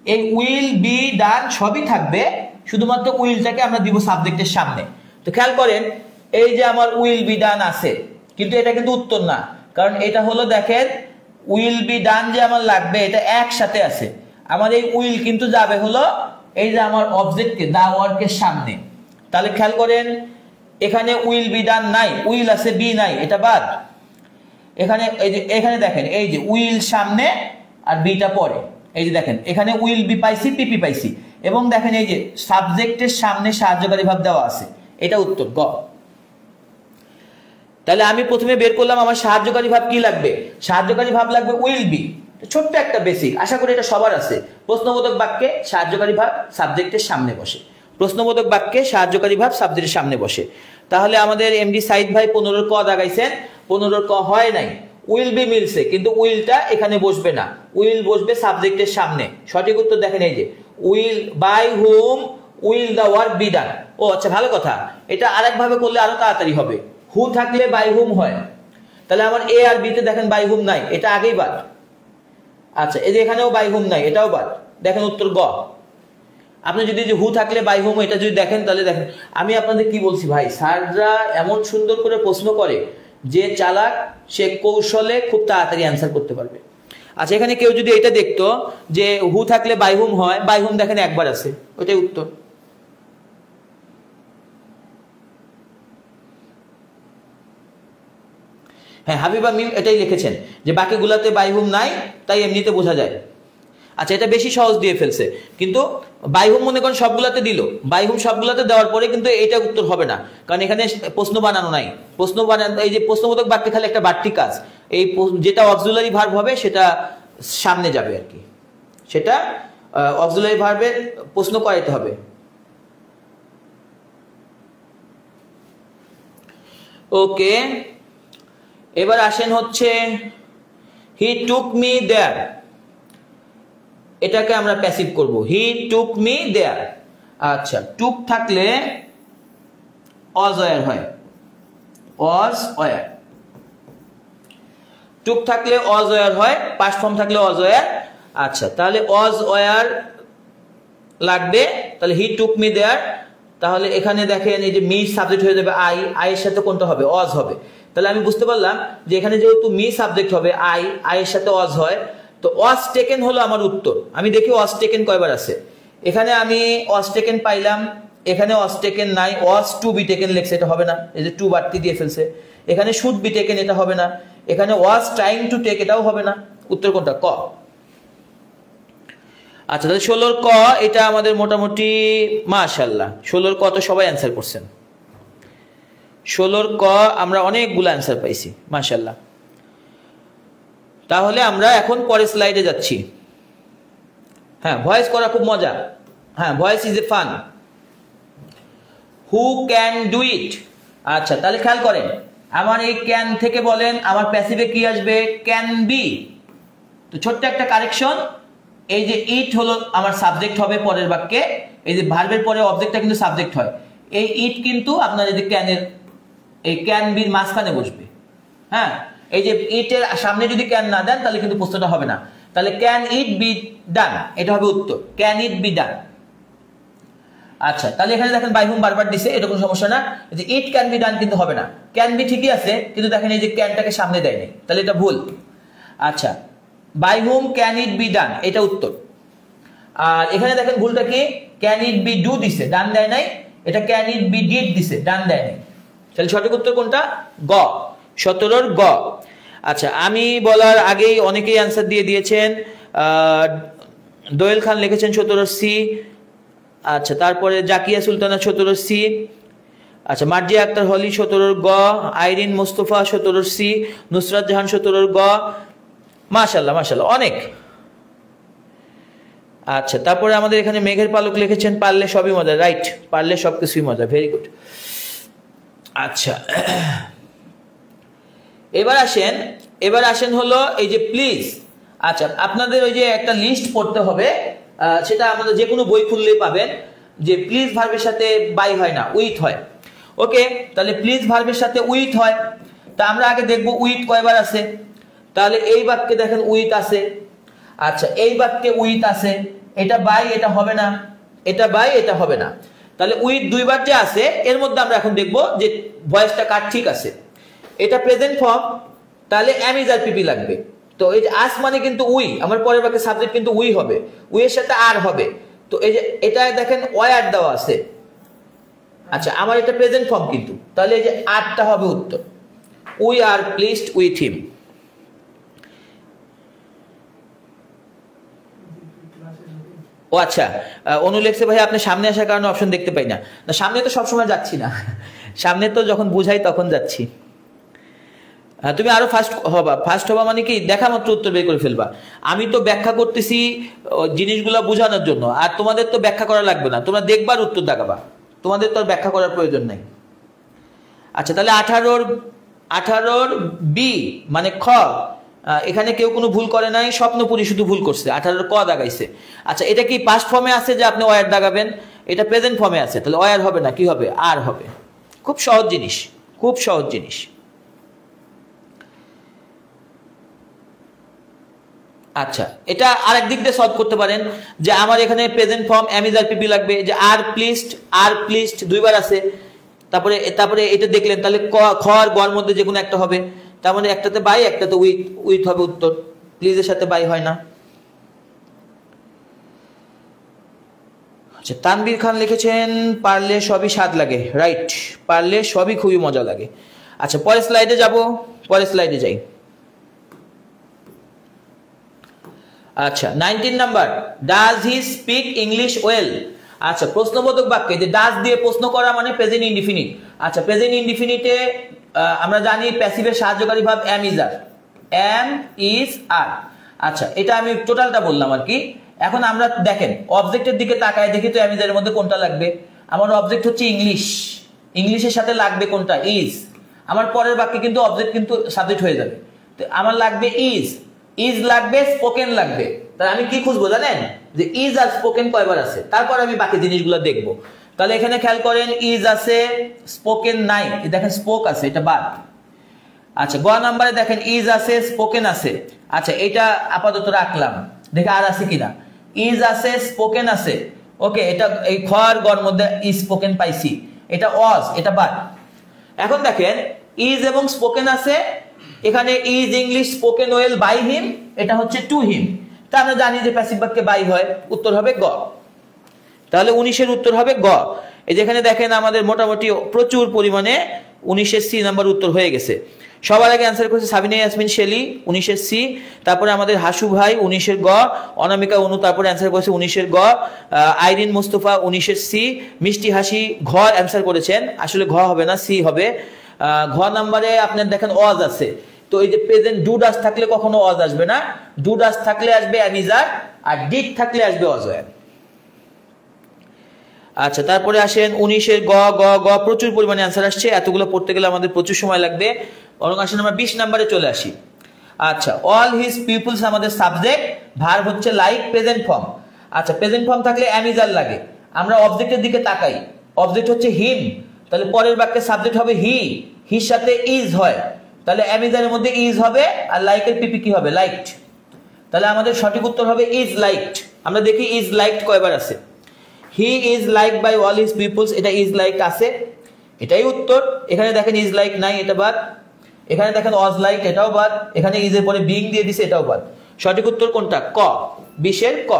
এই উইল বি ডান সবই থাকবে, শুধুমাত্র উইলটাকে আমরা দিব সাবজেক্টের সামনে। তো খেয়াল করেন এই যে আমার উইল বি ডান আছে, কিন্তু এটা কিন্তু উত্তর না, কারণ এটা হলো দেখেন উইল বি ডান যে আমার লাগবে এটা একসাথে আছে। আমার এই উইল কিন্তু যাবে হলো এই যে আমার অবজেক্টকে দা ওয়ার্কের সামনে। তাহলে খেয়াল করেন এখানে উইল বি ডান নাই, উইল আছে বি নাই, এটা বাদ। এখানে এই যে এখানে দেখেন এই যে উইল সামনে আর বিটা পরে, এই যে দেখেন এখানে উইল বি পাইছি, পিপি পাইছি, এবং দেখেন এই যে সাবজেক্টের সামনে সাহায্যকারী ভাব দেওয়া আছে, এটা উত্তর গ। তাহলে আমি প্রথমে বের করলাম আমার সাহায্যকারী ভাব কি লাগবে, সাহায্যকারী ভাব লাগবে উইল বি, ছোট্ট একটা বেসিক, আশা করি এটা সবার আছে। প্রশ্নবোধক বাক্যে সাহায্যকারী ভাব সাবজেক্টের সামনে বসে, প্রশ্নবোধক বাক্যে সাহায্যকারী ভাব সাবজেক্টের সামনে বসে। তাহলে আমাদের এমডি সাইদ ভাই 15 ক দাগাইছেন, 15 ক হয় নাই, উইল বি মিলছে, কিন্তু উইলটা এখানে বসবে না, উইল বসবে সাবজেক্টের সামনে। সঠিক উত্তর দেখেন এই যে will by whom will the work be done. ও আচ্ছা ভালো কথা, এটা আরেক ভাবে করলে আরো তাড়াতাড়ি হবে। হু থাকলে বাই হুম হয়, তাহলে আমার এ আর বি তে দেখেন বাই হুম নাই, এটা আগেই বাদ। আচ্ছা এই যে এখানেও বাই হুম নাই, এটাও বাদ, দেখেন উত্তর গ। আপনি যদি যে হু থাকলে বাই হুম এটা যদি দেখেন তাহলে দেখেন আমি আপনাদের কি বলছি ভাই, স্যাররা এমন সুন্দর করে প্রশ্ন করে যে চালাক সে কৌশলে খুব তাড়াতাড়ি অ্যান্সার করতে পারবে। আচ্ছা এখানে কেউ যদি এটা দেখতো যে হু থাকলে বাই হুম হয়, বাই হুম দেখেন একবার আছে, ওইটাই উত্তর। হ্যাঁ হাবিবা মিম এটাই লিখেছেন যে বাকিগুলাতে বাই হুম নাই, তাই এমনিতে বোঝা যায়। আচ্ছা এটা বেশি সহজ দিয়ে ফেলছে, কিন্তু বাই হুম মনে করেন সবগুলাতে দিল, বাই হুম সবগুলাতে দেওয়ার পরে কিন্তু এটা উত্তর হবে না, কারণ এখানে প্রশ্ন বানানো নাই। প্রশ্ন বানানো এই যে প্রশ্নবোধক বাক্যে খালি একটা বাড়তি কাজ, এই যেটা অক্সিলারি ভার্ব হবে সেটা সামনে যাবে আর কি, সেটা অক্সিলারি ভার্বের প্রশ্ন করাইতে হবে। ওকে এবার আসেন হচ্ছে হি টুক মি দেয়ার, এটাকে আমরা প্যাসিভ করব, হি টুক মি দেয়ার। আচ্ছা টুক থাকলে অজ ওয়ার হয়, অজ ওয়ার, টুক থাকলে অজ ওয়ার হয়, পাস্ট ফর্ম থাকলে অজ ওয়ার। আচ্ছা তাহলে অজ ওয়ার লাগবে, তাহলে হি টুক মি দেয়ার। তাহলে এখানে দেখেন এই যে মি সাবজেক্ট হয়ে যাবে আই, আই এর সাথে কোনটা হবে, অজ হবে। তাহলে আমি বুঝতে পারলাম যে এখানে যেহেতু মি সাবজেক্ট হবে আই, আই এর সাথে অজ হয়, তো ওয়াজ টেকেন হলো আমার উত্তর। আমি দেখি ওয়াজ টেকেন কয়বার আছে, এখানে আমি ওয়াজ টেকেন পাইলাম, এখানে ওয়াজ টেকেন নাই, ওয়াজ টু বি টেকেন লেখছে, এটা হবে না, এই যে টু বাড়তি দিয়ে ফেলছে। এখানে শুড বি টেকেন, এটা হবে না। এখানে ওয়াজ ট্রাইং টু টেক, এটাও হবে না। উত্তর কোনটা, ক। আচ্ছা তাহলে 16 ক এটা আমাদের মোটামুটি মাশাআল্লাহ 16 ক তো সবাই অ্যান্সার করছেন। 16 ক আমরা অনেকগুলো অ্যান্সার পাইছি মাশাআল্লাহ। তাহলে আমরা এখন পরের স্লাইডে যাচ্ছি। হ্যাঁ ভয়েস করা খুব মজা, হ্যাঁ voice is a fun. Who can do it. আচ্ছা তাহলে খেয়াল করেন আমার এই ক্যান থেকে বলেন আমার প্যাসিভে কি আসবে, ক্যান বি। তো ছোট্ট একটা কারেকশন, এই যে ইট হলো আমার সাবজেক্ট হবে পরের বাক্যে, এই যে ভার্বের পরে অবজেক্টটা কিন্তু সাবজেক্ট হয়, এই ইট কিন্তু আপনার এই যে ক্যানের এই ক্যান বির মাঝখানে বসবে। হ্যাঁ এই যে ইটের সামনে যদি ক্যান না দেন তাহলে কিন্তু প্রশ্নটা হবে না। তাহলে ক্যান ইট বি ডান, এটা হবে উত্তর, ক্যান ইট বি ডান। আচ্ছা তাহলে এখানে দেখেন বাই হুম বারবার দিছে, এটা কোনো সমস্যা না। যে ইট ক্যান বি ডান কিন্তু হবে না, ক্যান বি ঠিকই আছে, কিন্তু দেখেন এই যে ক্যানটাকে সামনে দেয়নি, তাহলে এটা ভুল। আচ্ছা by whom can it be done, এটা উত্তর। আর এখানে দেখেন ভুলটা কি, ক্যান ইট বি ডু দিছে, ডান দেয় নাই, এটা ক্যান ইট বি ডিড দিছে, ডান দেয় নাই। তাহলে সঠিক উত্তর কোনটা, গ, 17 গ। আচ্ছা আমি বলার আগেই অনেকেই অ্যান্সার দিয়ে দিয়েছেন। দোয়েল খান লিখেছেন 17 সি। আচ্ছা তারপরে জাকিয়া সুলতানা 17 সি। আচ্ছা মার্জিয়া আক্তার হলি 17 গ, আইরিন মোস্তফা 17 সি, নুসরাত জাহান 17 গ। মাশাআল্লাহ মাশাআল্লাহ অনেক। আচ্ছা তারপরে আমাদের এখানে মেঘের পালক লিখেছেন পারলে সবই মজা, রাইট, পারলে সবকিছুই মজা, ভেরি গুড। আচ্ছা এবার আসেন হলো এই যে প্লিজ। আচ্ছা আপনাদের ওই যে একটা লিস্ট পড়তে হবে, সেটা আমাদের যে কোনো বই খুললেই পাবেন, যে প্লিজ ভার্বের সাথে বাই হয় না, উইথ হয়। ওকে তাহলে প্লিজ ভার্বের সাথে উইথ হয়, তা আমরা আগে দেখবো উইথ কয়বার আছে। তাহলে এই বাক্যে দেখেন উইথ আছে, আচ্ছা এই বাক্যে উইথ আছে, এটা বাই, এটা হবে না, এটা বাই, এটা হবে না। তাহলে উইথ দুইবার যে আছে এর মধ্যে আমরা এখন দেখব যে ভয়েসটা কার ঠিক আছে। এটা প্রেজেন্ট ফর্ম, তাহলে am is আর পিপি লাগবে। তো এই যে আস মানে কিন্তু উই, আমার পরের বাক্যে সাবজেক্ট কিন্তু উই হবে, উই এর সাথে আর হবে। তো এই যে এটা দেখেন ওয়ার দেওয়া আছে, আচ্ছা আমার এটা প্রেজেন্ট ফর্ম কিন্তু, তাহলে এই যে আরটা হবে উত্তর, we are pleased with him. ও আচ্ছা, অনু লেখছে ভাই আপনি সামনে আসার কারণে অপশন দেখতে পাই না। না সামনে তো সবসময় যাচ্ছি না, সামনে তো যখন বুঝাই তখন যাচ্ছি। তুমি আরো ফাস্ট হবা, ফাস্ট হবা মানে কি দেখা মাত্র উত্তর বের করে ফেলবা। আমি তো ব্যাখ্যা করতেছি জিনিসগুলো বোঝানোর জন্য, আর তোমাদের তো ব্যাখ্যা করা লাগবে না, তোমরা দেখবার উত্তর দেখাবা, তোমাদের তো আর ব্যাখ্যা করার প্রয়োজন নাই। আচ্ছা তাহলে 18 বি মানে খ, এখানে কেউ কোনো ভুল করে নাই, স্বপ্নপুরী শুধু ভুল করছে, 18 ক দাগাইছে। আচ্ছা এটা কি পাস্ট ফর্মে আছে যে আপনি ওয়ার দাগাবেন? এটা প্রেজেন্ট ফর্মে আছে, তাহলে ওয়ার হবে না, কি হবে? আর হবে। খুব সহজ জিনিস, খুব সহজ জিনিস। আচ্ছা এটা আরেক দিক দিয়ে সলভ করতে পারেন যে আমার এখানে প্রেজেন্ট ফর্ম am is আর পিপি লাগবে, যে আর প্লিজড দুইবার আছে, তারপরে এটা দেখলেন, তাহলে খ আর গ এর মধ্যে যে কোনো একটা হবে, তার মানে একটাতে বাই একটাতে উইথ হবে উত্তর, প্লিজের সাথে বাই হয় না। আচ্ছা তানবীর খান লিখেছেন পারলে সবই স্বাদ লাগে, রাইট, পারলে সবই খুবই মজা লাগে। আচ্ছা পরের স্লাইডে যাব, পরের স্লাইডে যাই। আচ্ছা 19 number, does he speak English well. আচ্ছা প্রশ্নবোধক বাক্যে যে ডাজ দিয়ে প্রশ্ন করা মানে প্রেজেন্ট ইনডিফিনিট। আচ্ছা প্রেজেন্ট ইনডিফিনিটে আমরা জানি প্যাসিভের সাহায্যকারী ভাব am is আর। আচ্ছা এটা আমি টোটালটা বললাম আর কি। এখন আমরা দেখেন অবজেক্টের দিকে তাকায় দেখি তো am is এর মধ্যে কোনটা লাগবে। আমার অবজেক্ট হচ্ছে ইংলিশ, ইংলিশের সাথে লাগবে কোনটা? ইজ। আমার পরের বাক্যে কিন্তু অবজেক্ট কিন্তু সাবজেক্ট হয়ে যাবে, তো আমার লাগবে ইজ লাগবে, স্পোকেন লাগবে। তাহলে আমি কি খুঁজবো জানেন, যে ইজ আর স্পোকেন কয়বার আছে, তারপর আমি বাকি জিনিসগুলো দেখবো। তাহলে এখানে খেয়াল করেন ইজ আছে, স্পোকেন নাই, দেখেন স্পোক আছে, এটা বাদ। আচ্ছা গ নাম্বারে দেখেন ইজ আছে, স্পোকেন আছে। আচ্ছা এটা আপাতত রাখলাম, দেখে আর আছে কিনা। ইজ আছে, স্পোকেন আছে, ওকে, এটা এই খ আর গর মধ্যে ইজ স্পোকেন পাইছি, এটা ওয়াজ, এটা বাদ। এখন দেখেন ইজ এবং স্পোকেন আছে, এখানে is English spoken well by him, এটা হচ্ছে টু হিম। তা আমরা জানি যে প্যাসিভ বাক্যে বাই হয়, উত্তর হবে গ। তাহলে 19-এর উত্তর হবে গ। এই যেখানে দেখেন আমাদের মোটামুটি প্রচুর পরিমাণে 19-এর সি নাম্বার উত্তর হয়ে গেছে। সবার আগে অ্যান্সার করেছে সাবিনা ইয়াসমিন শেলি 19-এর সি, তারপরে আমাদের হাসু ভাই 19-এর গ, অনামিকা অনু তারপরে অ্যান্সার করেছে 19-এর গ, আইরিন মুস্তফা 19-এর সি, মিষ্টি হাসি ঘ অ্যান্সার করেছেন, আসলে ঘ হবে না সি হবে। ঘ নাম্বারে আপনার দেখেন ওয়াজ আছে, তো এই যে প্রেজেন্ট ডু ডাজ থাকলে কখনো ওয়াজ আসবে না, ডু ডাজ থাকলে আসবে am is আর ডিড থাকলে আসবে ওয়াজ। আচ্ছা তারপরে আসেন 19-এর গ গ গ, প্রচুর পরিমাণে অ্যান্সার আসছে, এতগুলো পড়তে গেলে আমাদের প্রচুর সময় লাগবে। বরং আসেন আমরা 20 নাম্বারে চলে আসি। আচ্ছা অল হিজ পিপলস আমাদের সাবজেক্ট, ভার্ব হচ্ছে লাইক, প্রেজেন্ট ফর্ম। আচ্ছা প্রেজেন্ট ফর্ম থাকলে am is আর লাগে। আমরা অবজেক্টের দিকে তাকাই, অবজেক্ট হচ্ছে হিম, তাহলে পরের বাক্যে সাবজেক্ট হবে হি, হির সাথে ইজ হয়, তাহলে am is এর মধ্যে ইজ হবে, আর লাইকের পিপি কি হবে? লাইকড। তাহলে আমাদের সঠিক উত্তর হবে ইজ লাইকড। আমরা দেখি ইজ লাইকড কয়বার আছে। He is liked by all his peoples, এটা ইজ লাইকড আছে, এটাই উত্তর। এখানে দেখেন ইজ লাইক নাই, এটা বাদ। এখানে দেখেন ওয়াজ লাইক, এটাও বাদ। এখানে ইজ এর পরে বিং দিয়ে দিছে, এটাও বাদ। সঠিক উত্তর কোনটা? ক, 20-এর ক।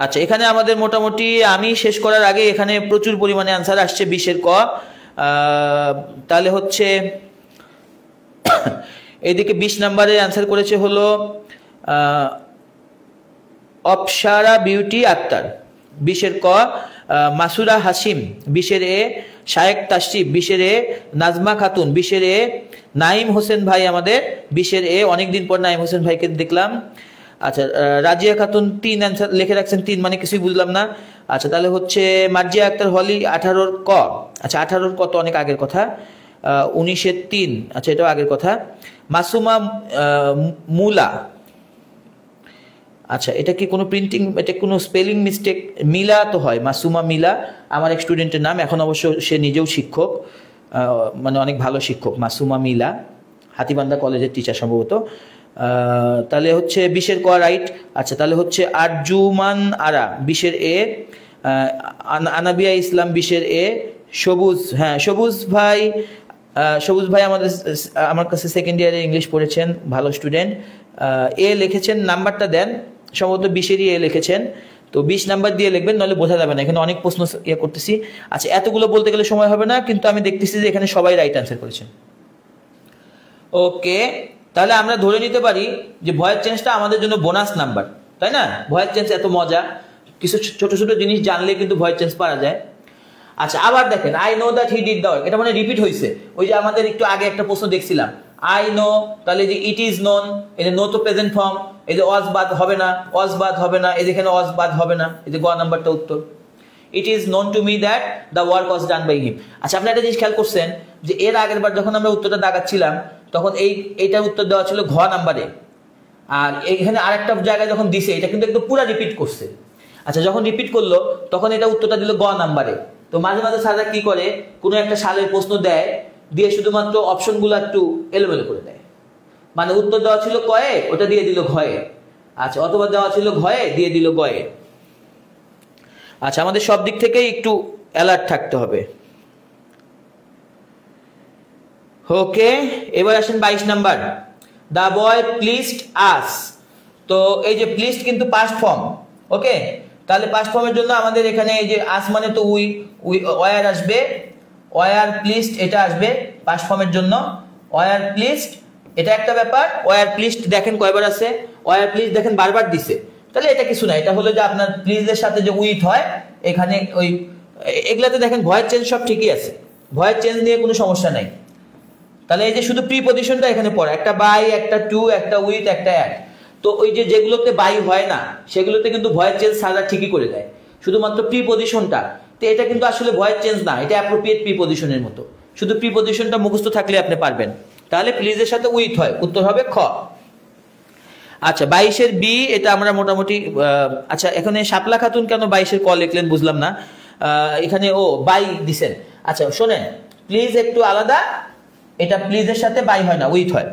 আচ্ছা এখানে আমাদের মোটামুটি আমি শেষ করার আগে এখানে প্রচুর পরিমাণে অ্যান্সার আসছে 20-এর ক। তাহলে হচ্ছে এইদিকে 20 নম্বরে অ্যান্সার করেছে হলো অপসারা বিউটি আক্তার 20-এর ক, মাসুরা হাসিম 20-এর এ, শায়েক তাশরিফ 20-এর এ, নাজমা খাতুন 20-এর এ, নাইম হোসেন ভাই আমাদের 20-এর এ, অনেকদিন পর নাইম হোসেন ভাইকে দেখলাম। আচ্ছা রাজিয়া খাতুন 3 অ্যান্সার লিখে রাখছেন, 3 মানে কিছুই বুঝলাম না। আচ্ছা তাহলে হচ্ছে মার্জিয়া আক্তার হলি 18-এর ক। আচ্ছা 18-এর ক তো অনেক আগের কথা, 19-এর 3, আচ্ছা এটাও আগের কথা। মাসুমা মুলা, আচ্ছা এটা কি কোনো প্রিন্টিং, এটা কোনো স্পেলিং মিস্টেক? মিলা তো হয়, মাসুমা মিলা আমার এক স্টুডেন্টের নাম, এখন অবশ্য সে নিজেও শিক্ষক, মানে অনেক ভালো শিক্ষক, মাসুমা মিলা, হাতিবান্ধা কলেজের টিচার সম্ভবত। তাহলে হচ্ছে 20-এর ক রাইট। আচ্ছা তাহলে হচ্ছে আরজুমান আরা 20-এর এ, আনাবিয়া ইসলাম 20-এর এ, সবুজ, হ্যাঁ সবুজ ভাই আমার কাছে সেকেন্ড ইয়ারে ইংলিশ পড়েছেন, ভালো স্টুডেন্ট। এ লিখেছেন, নাম্বারটা দেন, সম্ভবত 20-এরই এ লিখেছেন, তো 20 নাম্বার দিয়ে লিখবেন, নাহলে বোঝা যাবে না। এখানে অনেক প্রশ্ন ইয়ে করতেছি। আচ্ছা এতগুলো বলতে গেলে সময় হবে না, কিন্তু আমি দেখতেছি যে এখানে সবাই রাইট অ্যান্সার করেছেন। ওকে, তাহলে আমরা ধরে নিতে পারি যে ভয়েস চেঞ্জটা আমাদের জন্য বোনাস নাম্বার, তাই না? ভয়েস চেঞ্জ এত মজা, কিছু ছোট ছোট জিনিস জানলে কিন্তু ভয়েস চেঞ্জ পাওয়া যায়। আচ্ছা আবার দেখেন, I know that he did the work, এটা মানে রিপিট হয়েছে। ওই যে আমাদের একটু আগে একটা প্রশ্ন দেখছিলাম, আই নো, তাহলে যে ইট ইজ নোন, এই যে নো তো প্রেজেন্ট ফর্ম, এই যে ওয়াজ বাদ হবে না, ওয়াজ বাদ হবে না, এই যে এখানে ওয়াজ বাদ হবে না, এই যে গ নাম্বারটা উত্তর। It is known to me that the work was done by him. আচ্ছা আপনি একটা জিনিস খেয়াল করছেন যে এর আগের বার যখন আমরা উত্তরটা দাগাচ্ছিলাম তখন এইটার উত্তর দেওয়া ছিল ঘ নাম্বারে, আর এখানে আরেকটা জায়গায় যখন দিছে এটা কিন্তু একদম পুরো রিপিট করছে। আচ্ছা যখন রিপিট করলো তখন এটা উত্তরটা দিল গ নাম্বারে। তো মাঝে মাঝে স্যাররা কি করে, কোনো একটা সালের প্রশ্ন দেয়, দিয়ে শুধুমাত্র অপশনগুলো একটু এলোমেলো করে দেয়, মানে উত্তর দেওয়া ছিল কয়ে, ওটা দিয়ে দিল ঘয়ে। আচ্ছা অথবা দেওয়া ছিল ঘয়ে, দিয়ে দিল গয়ে। আচ্ছা আমাদের সব দিক থেকেই একটু অ্যালার্ট থাকতে হবে। ওকে, এবার আসেন 22 নাম্বার, দ্য বয় প্লিজড আস। তো এই যে প্লিজড কিন্তু পাস্ট ফর্ম, ওকে, তাহলে পাস্ট ফর্মের জন্য আমাদের এখানে এই যে আস মানে তো ওয়ার আসবে, ওয়ার প্লিজড এটা আসবে পাস্ট ফর্মের জন্য, ওয়ার প্লিজড এটা একটা ব্যাপার। ওয়ার প্লিজড দেখেন কয়বার আছে, ওয়ার প্লিজড দেখেন বারবার দিছে, তাহলে এটা কিছু না, এটা হলো যে আপনার প্লিজের সাথে যে উইথ হয় এখানে ওই এগুলাতে দেখেন ভয়েস চেঞ্জ সব ঠিকই আছে, ভয়েস চেঞ্জ নিয়ে কোনো সমস্যা নাই। তাহলে এই যে শুধু প্রিপজিশনটা এখানে পড়ে, একটা বাই, একটা টু, একটা উইথ, একটা অ্যাট। তো ওই যে যেগুলোতে বাই হয় না সেগুলোতে কিন্তু ভয়েস চেঞ্জ সারা ঠিকই করে দেয়, শুধুমাত্র প্রিপজিশনটা। তো এটা কিন্তু আসলে ভয়েস চেঞ্জ না, এটা অ্যাপ্রোপ্রিয়েট প্রিপজিশনের মতো, শুধু প্রিপজিশনটা মুখস্থ থাকলে আপনি পারবেন। তাহলে প্লিজের সাথে উইথ হয়, উত্তর হবে খ। আচ্ছা 22-এর বি, এটা আমরা মোটামুটি আচ্ছা এখানে শাপলা খাতুন কেন 22-এর ক লিখলেন বুঝলাম না, এখানে ও বাই দিছেন। আচ্ছা শোনেন, প্লিজ একটু আলাদা, এটা প্লিজের সাথে বাই হয় না, উইথ হয়।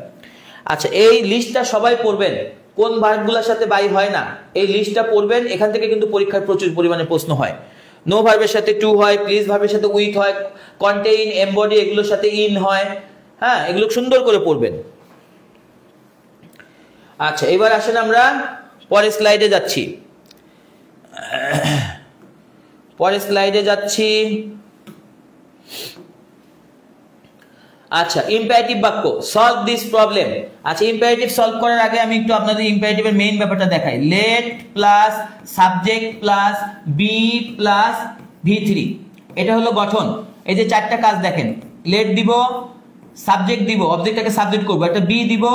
আচ্ছা এই লিস্টটা সবাই পড়বেন, কোন ভার্বগুলোর সাথে বাই হয় না এই লিস্টটা পড়বেন, এখান থেকে কিন্তু পরীক্ষায় প্রচুর পরিমাণে প্রশ্ন হয়। নো ভার্বের সাথে টু হয়, প্লিজ ভার্বের সাথে উইথ হয়, কন্টেইন, এমবডি এগুলোর সাথে ইন হয়, হ্যাঁ এগুলো সুন্দর করে পড়বেন। আচ্ছা এবার আসেন আমরা পরের স্লাইডে যাচ্ছি, আচ্ছা ইম্পারেটিভ বাক্য, সলভ দিস প্রবলেম। আচ্ছা ইম্পারেটিভ সলভ করার আগে আমি একটু আপনাদের ইম্পারেটিভের মেইন ব্যাপারটা দেখাই। Let plus subject plus be plus V3, এটা হলো গঠন। এই যে চারটা কাজ দেখেন, লেট দিব, সাবজেক্ট দিব, অবজেক্টটাকে সাবজেক্ট করব, একটা বি দিব,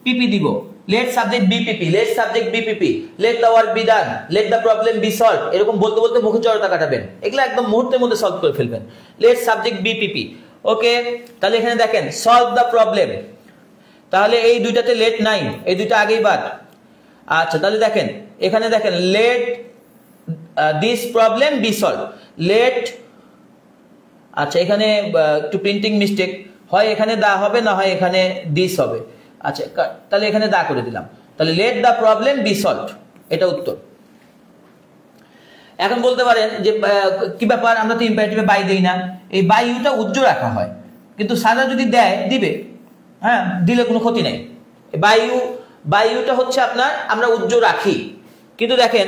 পিপি দিব, let subject be PP, let subject be PP, let the work be done, let the problem be solve. এরকম বলতে বলতে মুখে জড়তা কাটাবেন, এগুলো একদম মুহূর্তের মধ্যে সলভ করে ফেলবেন। লেট সাবজেক্ট বি পিপি, ওকে। তাহলে এখানে দেখেন সলভ দ্য প্রবলেম, তাহলে এই দুইটাতে লেট নাই, এই দুইটা আগেই বাদ। আচ্ছা তাহলে দেখেন এখানে দেখেন let this problem be solve, let, আচ্ছা এখানে একটু প্রিন্টিং মিস্টেক, হয় এখানে দা হবে না হয় এখানে দিস হবে। আচ্ছা তাহলে এখানে দা করে দিলাম, তাহলে late the problem be solve, এটা উত্তর। এখন বলতে পারেন যে কি ব্যাপার, আমরা তো ইম্পারেটিভে বাই দেই না, এই বাই ইউটা উজ্জ্ব রাখা হয়, কিন্তু সারা যদি দেয় দিবে, হ্যাঁ দিলে কোনো ক্ষতি নাই। বাই ইউটা হচ্ছে আপনার আমরা উজ্জ্ব রাখি, কিন্তু দেখেন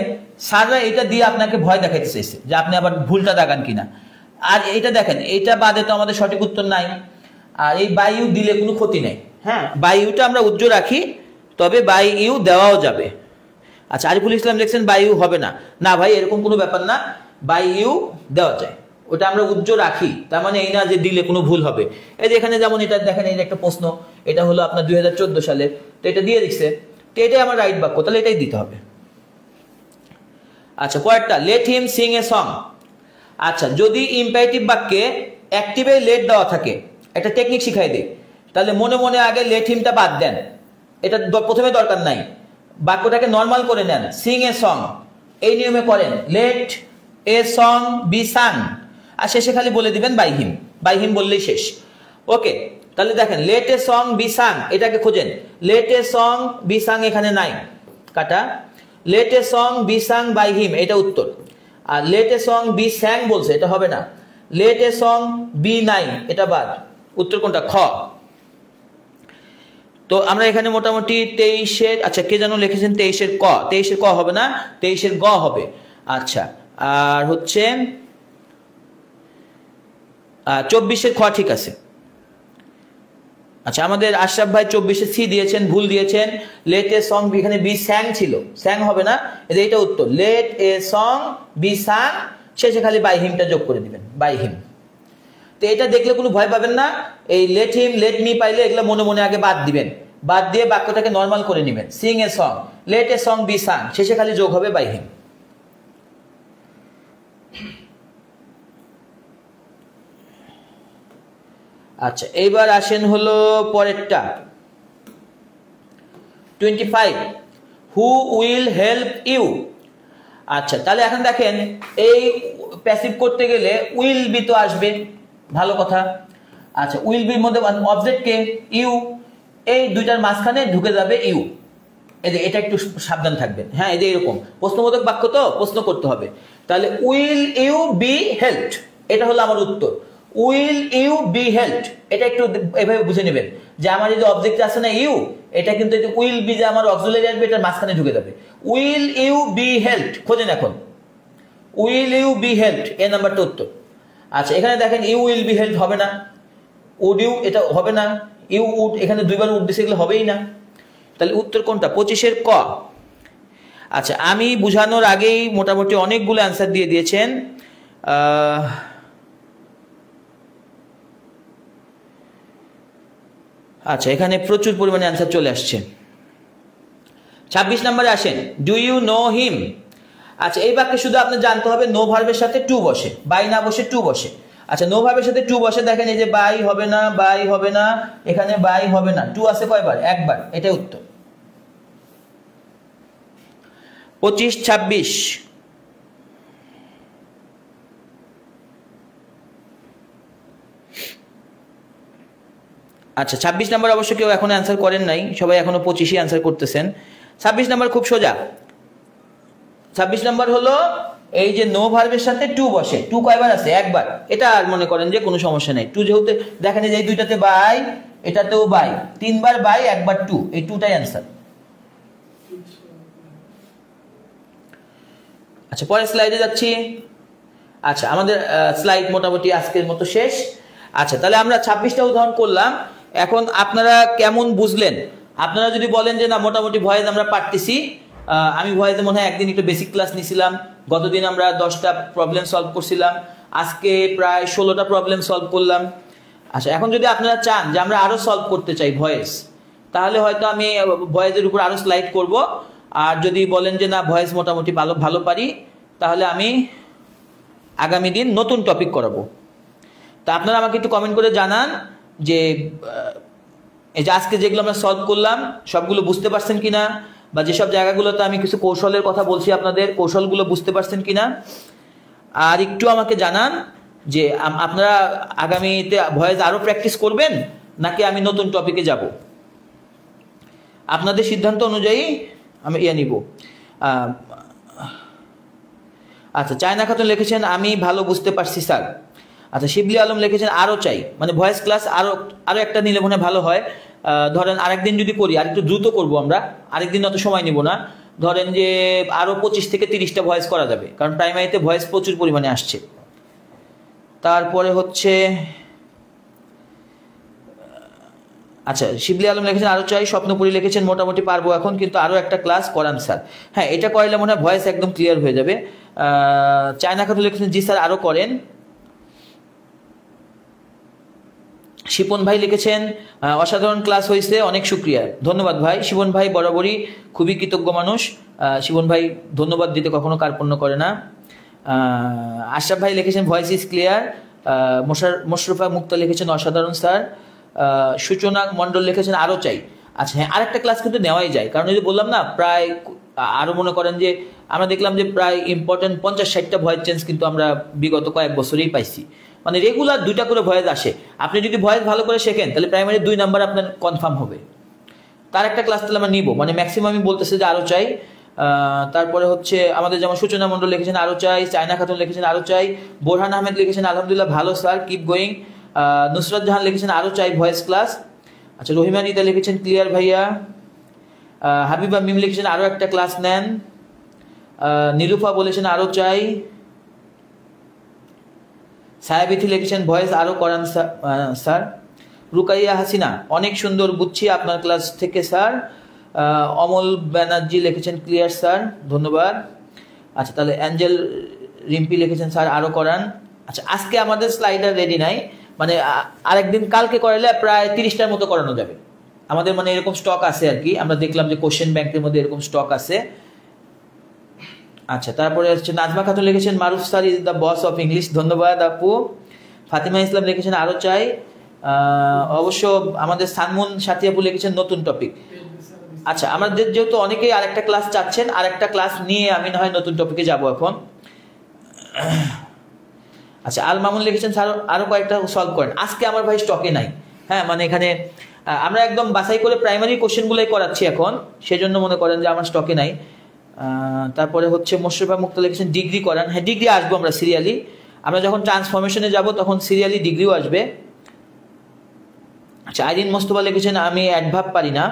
সাররা এটা দিয়ে আপনাকে ভয় দেখাইতে চাইছে যে আপনি আবার ভুলটা দাগান কিনা। আর এইটা দেখেন, এইটা বাদে তো আমাদের সঠিক উত্তর নাই, আর এই বাই ইউ দিলে কোনো ক্ষতি নাই। হ্যাঁ বাই ইউটা আমরা উজ্জ্ব রাখি, তবে বাই ইউ দেওয়াও যাবে। আচ্ছা আরিফুল ইসলাম লিখছেন বাই ইউ হবে না, না ভাই এরকম কোনো ব্যাপার না, বাই ইউ দেওয়া যায়, ওটা আমরা উজ্জ্ব রাখি, তার মানে এই না যে দিলে কোনো ভুল হবে। এই যে এখানে যেমন এটা দেখেন, এই যে একটা প্রশ্ন, এটা হলো আপনার 2014 সালের, তো এটা দিয়ে দিচ্ছে, তো এটাই আমার রাইট বাক্য, তাহলে এটাই দিতে হবে। আচ্ছা পরেরটা, let him Singh a song. আচ্ছা যদি ইম্পারেটিভ বাক্যে অ্যাক্টিভে লেট দেওয়া থাকে, একটা টেকনিক শিখাই দেই, তাহলে মনে মনে আগে লেট হিমটা বাদ দেন, এটা প্রথমে দরকার নাই, বাক্যটাকে নর্মাল করে নেন, সিং এ সং এই নিয়মে করেন, let a song be sung, আর শেষে খালি বলে দিবেন বাই হিম, বাই হিম বললেই শেষ। ওকে তাহলে দেখেন let a song be sung, এটাকে খোঁজেন। Let a song be sung এখানে নাই, কাটা। Let a song be sung by him, এটা উত্তর। আর let a song be sang বলছে, এটা হবে না। লেট এ সং বি নাই, এটা বাদ। উত্তর কোনটা? খ। তো আমরা এখানে মোটামুটি 23-এর, আচ্ছা কে যেন লিখেছেন 23-এর ক, 23-এর ক হবে না, 23-এর গ হবে। আচ্ছা, আর হচ্ছে 24-এর খ ঠিক আছে। আচ্ছা, আমাদের আশরাফ ভাই 24-এ সি দিয়েছেন, ভুল দিয়েছেন। লেট এ সং, এখানে বি স্যাং ছিল, স্যাং হবে না, এটা উত্তর। Let a song be sang, শেষে খালি বাই হিমটা যোগ করে দিবেন, বাই হিম। তো এটা দেখলে কোনো ভয় পাবেন না। এই লেট হিম, লেট মি পাইলে এগুলো মনে মনে আগে বাদ দিবেন, বাদ দিয়ে বাক্যটাকে নর্মাল করে নেবেন। Sing a song, let a song be sang, শেষে খালি যোগ হবে বাই হিম। আচ্ছা, এইবার আসেন হলো পরেরটা 25, হু উইল হেল্প ইউ। আচ্ছা, তাহলে এখন দেখেন এই প্যাসিভ করতে গেলে উইল বি তো আসবে, ভালো কথা। আচ্ছা, উইল বির মধ্যে অবজেক্ট কে? ইউ। এই দুইটার মাঝখানে ঢুকে যাবে ইউ। এটা একটু সাবধান থাকবেন। হ্যাঁ, এই যে এরকম প্রশ্নবোধক বাক্য তো প্রশ্ন করতে হবে। তাহলে উইল ইউ বি হেল্পড, এটা হলো আমার উত্তর। উইল ইউ বি হেল্পড, এটা একটু এভাবে বুঝে নেবেন যে আমার এই যে অবজেক্ট আছে না ইউ, এটা কিন্তু উইল বি যে আমার অক্সিলারি আসবে, এটার মাঝখানে ঢুকে যাবে। উইল ইউ বি হেল্পড খোঁজেন এখন। উইল ইউ বি হেল্পড, এ নাম্বারটা উত্তর। আচ্ছা, এখানে দেখেন ইউ উইল বি হেল্পড হবে না, উড ইউ এটা হবে না, ইউ উড এখানে দুইবার উড দিছে, এগুলো হবেই না। তাহলে উত্তর কোনটা? 25-এর ক। আচ্ছা, আমি বুঝানোর আগেই মোটামুটি অনেকগুলো অ্যান্সার দিয়ে দিয়েছেন। আচ্ছা, এখানে প্রচুর পরিমাণে অ্যান্সার চলে আসছে। 26 নম্বরে আসেন, ডু ইউ নো হিম। আচ্ছা, এই বাক্যে শুধু আপনি জানতে হবে নো ভার্বের সাথে টু বসে, বাই না বসে টু বসে। আচ্ছা, নো ভার্বের সাথে টু বসে, দেখেন এই যে বাই হবে না, বাই হবে না, এখানে বাই হবে না, টু আছে কয়বার? একবার, এটাই উত্তর। 25, 26। আচ্ছা, 26 নম্বর অবশ্য কেউ এখনো অ্যান্সার করেন নাই, সবাই এখনো 25ই অ্যান্সার করতেছেন। 26 নম্বর খুব সোজা। 26 নম্বর হলো এই যে নো ভার্বের সাথে টু বসে, টু কয়বার আছে? একবার। এটা আর মনে করেন যে কোনো সমস্যা নেই। টু যেহেতু দেখেন যে এই দুইটাতে বাই, এটাতেও বাই, তিনবার বাই, একবার টু, এই টুটাই অ্যান্সার। আচ্ছা, পরের স্লাইডে যাচ্ছি। আচ্ছা, আমাদের স্লাইড মোটামুটি আজকের মতো শেষ। আচ্ছা, তাহলে আমরা 26টা উদাহরণ করলাম। এখন আপনারা কেমন বুঝলেন? আপনারা যদি বলেন যে না মোটামুটি ভয়েস আমরা পারতেছি, আমি ভয়েসে মনে হয় একদিন একটু বেসিক ক্লাস নিছিলাম, গতদিন আমরা 10টা প্রবলেম সলভ করছিলাম, আজকে প্রায় 16টা প্রবলেম সলভ করলাম। আচ্ছা, এখন যদি আপনারা চান যে আমরা আরো সলভ করতে চাই ভয়েস, তাহলে হয়তো আমি ভয়েসের উপর আরো স্লাইড করব। আর যদি বলেন যে না ভয়েস মোটামুটি ভালো পারি, তাহলে আমি আগামী দিন নতুন টপিক করাবো। তা আপনারা আমাকে একটু কমেন্ট করে জানান যে এই যে আজকে যেগুলো আমরা সলভ করলাম সবগুলো বুঝতে পারছেন কিনা, বা যেসব জায়গাগুলোতে আমি কিছু কৌশলের কথা বলছি আপনাদের, কৌশলগুলো বুঝতে পারছেন কিনা। আর একটু আমাকে জানান যে আপনারা আগামীতে ভয়েস আরো প্র্যাকটিস করবেন নাকি আমি নতুন টপিকে যাব। আপনাদের সিদ্ধান্ত অনুযায়ী আমি নিব। আচ্ছা, চায়না খাতুন লিখেছেন আমি ভালো বুঝতে পারছি স্যার। আচ্ছা, শিবলি আলম লিখেছেন আরো চাই, মানে ভয়েস ক্লাস আরো একটা নিলে মনে ভালো হয়। ধরেন আরেকদিন যদি করি, আর একটু দ্রুত করবো আমরা, আরেকদিন অত সময় নিব না। ধরেন যে আরো 25 থেকে 30টা ভয়েস করা যাবে, কারণ প্রাইমারিতে ভয়েস প্রচুর পরিমাণে আসছে। তারপরে হচ্ছে আচ্ছা, শিবলি আলম লিখেছেন আরো চাই, স্বপ্নপুরী লিখেছেন মোটামুটি পারবো এখন, কিন্তু আরো একটা ক্লাস করান স্যার। হ্যাঁ, এটা করাইলে মনে হয় ভয়েস একদম ক্লিয়ার হয়ে যাবে। চায়না খাতুন লিখেছেন জি স্যার আরো করেন। শিপন ভাই লিখেছেন অসাধারণ ক্লাস হয়েছে, অনেক শুক্রিয়া। ধন্যবাদ ভাই। শিপন ভাই বরাবরই খুবই কৃতজ্ঞ মানুষ। শিপন ভাই ধন্যবাদ দিতে কখনো কার্পণ্য করে না। আশরাফ ভাই লিখেছেন ভয়েস ইজ ক্লিয়ার। মোশরফা মুক্তা লিখেছেন অসাধারণ স্যার। সূচনা মণ্ডল লিখেছেন আরো চাই। আচ্ছা, হ্যাঁ, আরেকটা ক্লাস কিন্তু নেওয়াই যায়, কারণ এই যে বললাম না প্রায় আরো মনে করেন যে আমরা দেখলাম যে প্রায় ইম্পর্টেন্ট 50-60টা ভয়েস চেঞ্জ কিন্তু আমরা বিগত কয়েক বছরেই পাইছি। মানে রেগুলার 2টা করে ভয়েস আসে। আপনি যদি ভয়েস ভালো করে শেখেন তাহলে প্রাইমারি 2 নাম্বার আপনার কনফার্ম হবে। তার একটা ক্লাস তাহলে আমরা নিব, মানে ম্যাক্সিমাম আমি বলতেছি যে আরো চাই। তারপরে হচ্ছে আমাদের যেমন সূচনা মণ্ডল লিখেছেন আরো চাই, চায়না খাতুন লিখেছেন আরো চাই, বোরহান আহমেদ লিখেছেন আলহামদুলিল্লাহ ভালো sir, keep going. Nusrat Jahan লিখেছেন আরো চাই ভয়েস ক্লাস। আচ্ছা, রহিমা নিতা লিখেছেন ক্লিয়ার ভাইয়া। হাবিবা মিম লিখেছেন আরো একটা ক্লাস নেন। নীলুফা বলেছেন আরো চাই। সায়াবিথি লিখেছেন ভয়েস আরো করান স্যার। রুকাইয়া হাসিনা অনেক সুন্দর, বুঝছি আপনার ক্লাস থেকে স্যার। অমল ব্যানার্জি লিখেছেন ক্লিয়ার স্যার, ধন্যবাদ। আচ্ছা, তাহলে অ্যাঞ্জেল রিম্পি লিখেছেন স্যার আরো করান। আচ্ছা, আজকে আমাদের স্লাইডার রেডি নাই, মানে আরেকদিন কালকে করালে প্রায় 30টার মতো করানো যাবে আমাদের, মানে এরকম স্টক আছে আর কি। আমরা দেখলাম যে কোশ্চেন ব্যাংকের মধ্যে এরকম স্টক আছে। আচ্ছা, তারপরে হচ্ছে নাজমা খাতুন লিখেছেন Maruf sir is the boss of English, ধন্যবাদ আপু। ফাতিমা ইসলাম লিখেছেন আরো চাই। অবশ্য আমাদের সানমুন সাথী আপু লিখেছেন নতুন টপিক। আচ্ছা, আমাদের যেহেতু অনেকেই আরেকটা ক্লাস চাচ্ছেন, আরেকটা ক্লাস নিয়ে আমি না হয় নতুন টপিকে যাব এখন। আচ্ছা, আল মামুন লিখেছেন স্যার আরো কয়েকটা সলভ করেন। আজকে আমার ভাই স্টকে নাই, হ্যাঁ, মানে এখানে আমরা একদম বাছাই করে প্রাইমারি কোশ্চেনগুলোই করাচ্ছি এখন, সেজন্য মনে করেন যে আমার স্টকে নাই। তারপরে হচ্ছে মোশরেফা মুক্তা লিখেছেন ডিগ্রি করান। হ্যাঁ, ডিগ্রি আসবো আমরা সিরিয়ালি, আমরা যখন ট্রান্সফরমেশনে যাব তখন সিরিয়ালি ডিগ্রিও আসবে। আচ্ছা, আইরিন মোস্তফা লিখেছেন আমি অ্যাডভার্ব পারি না।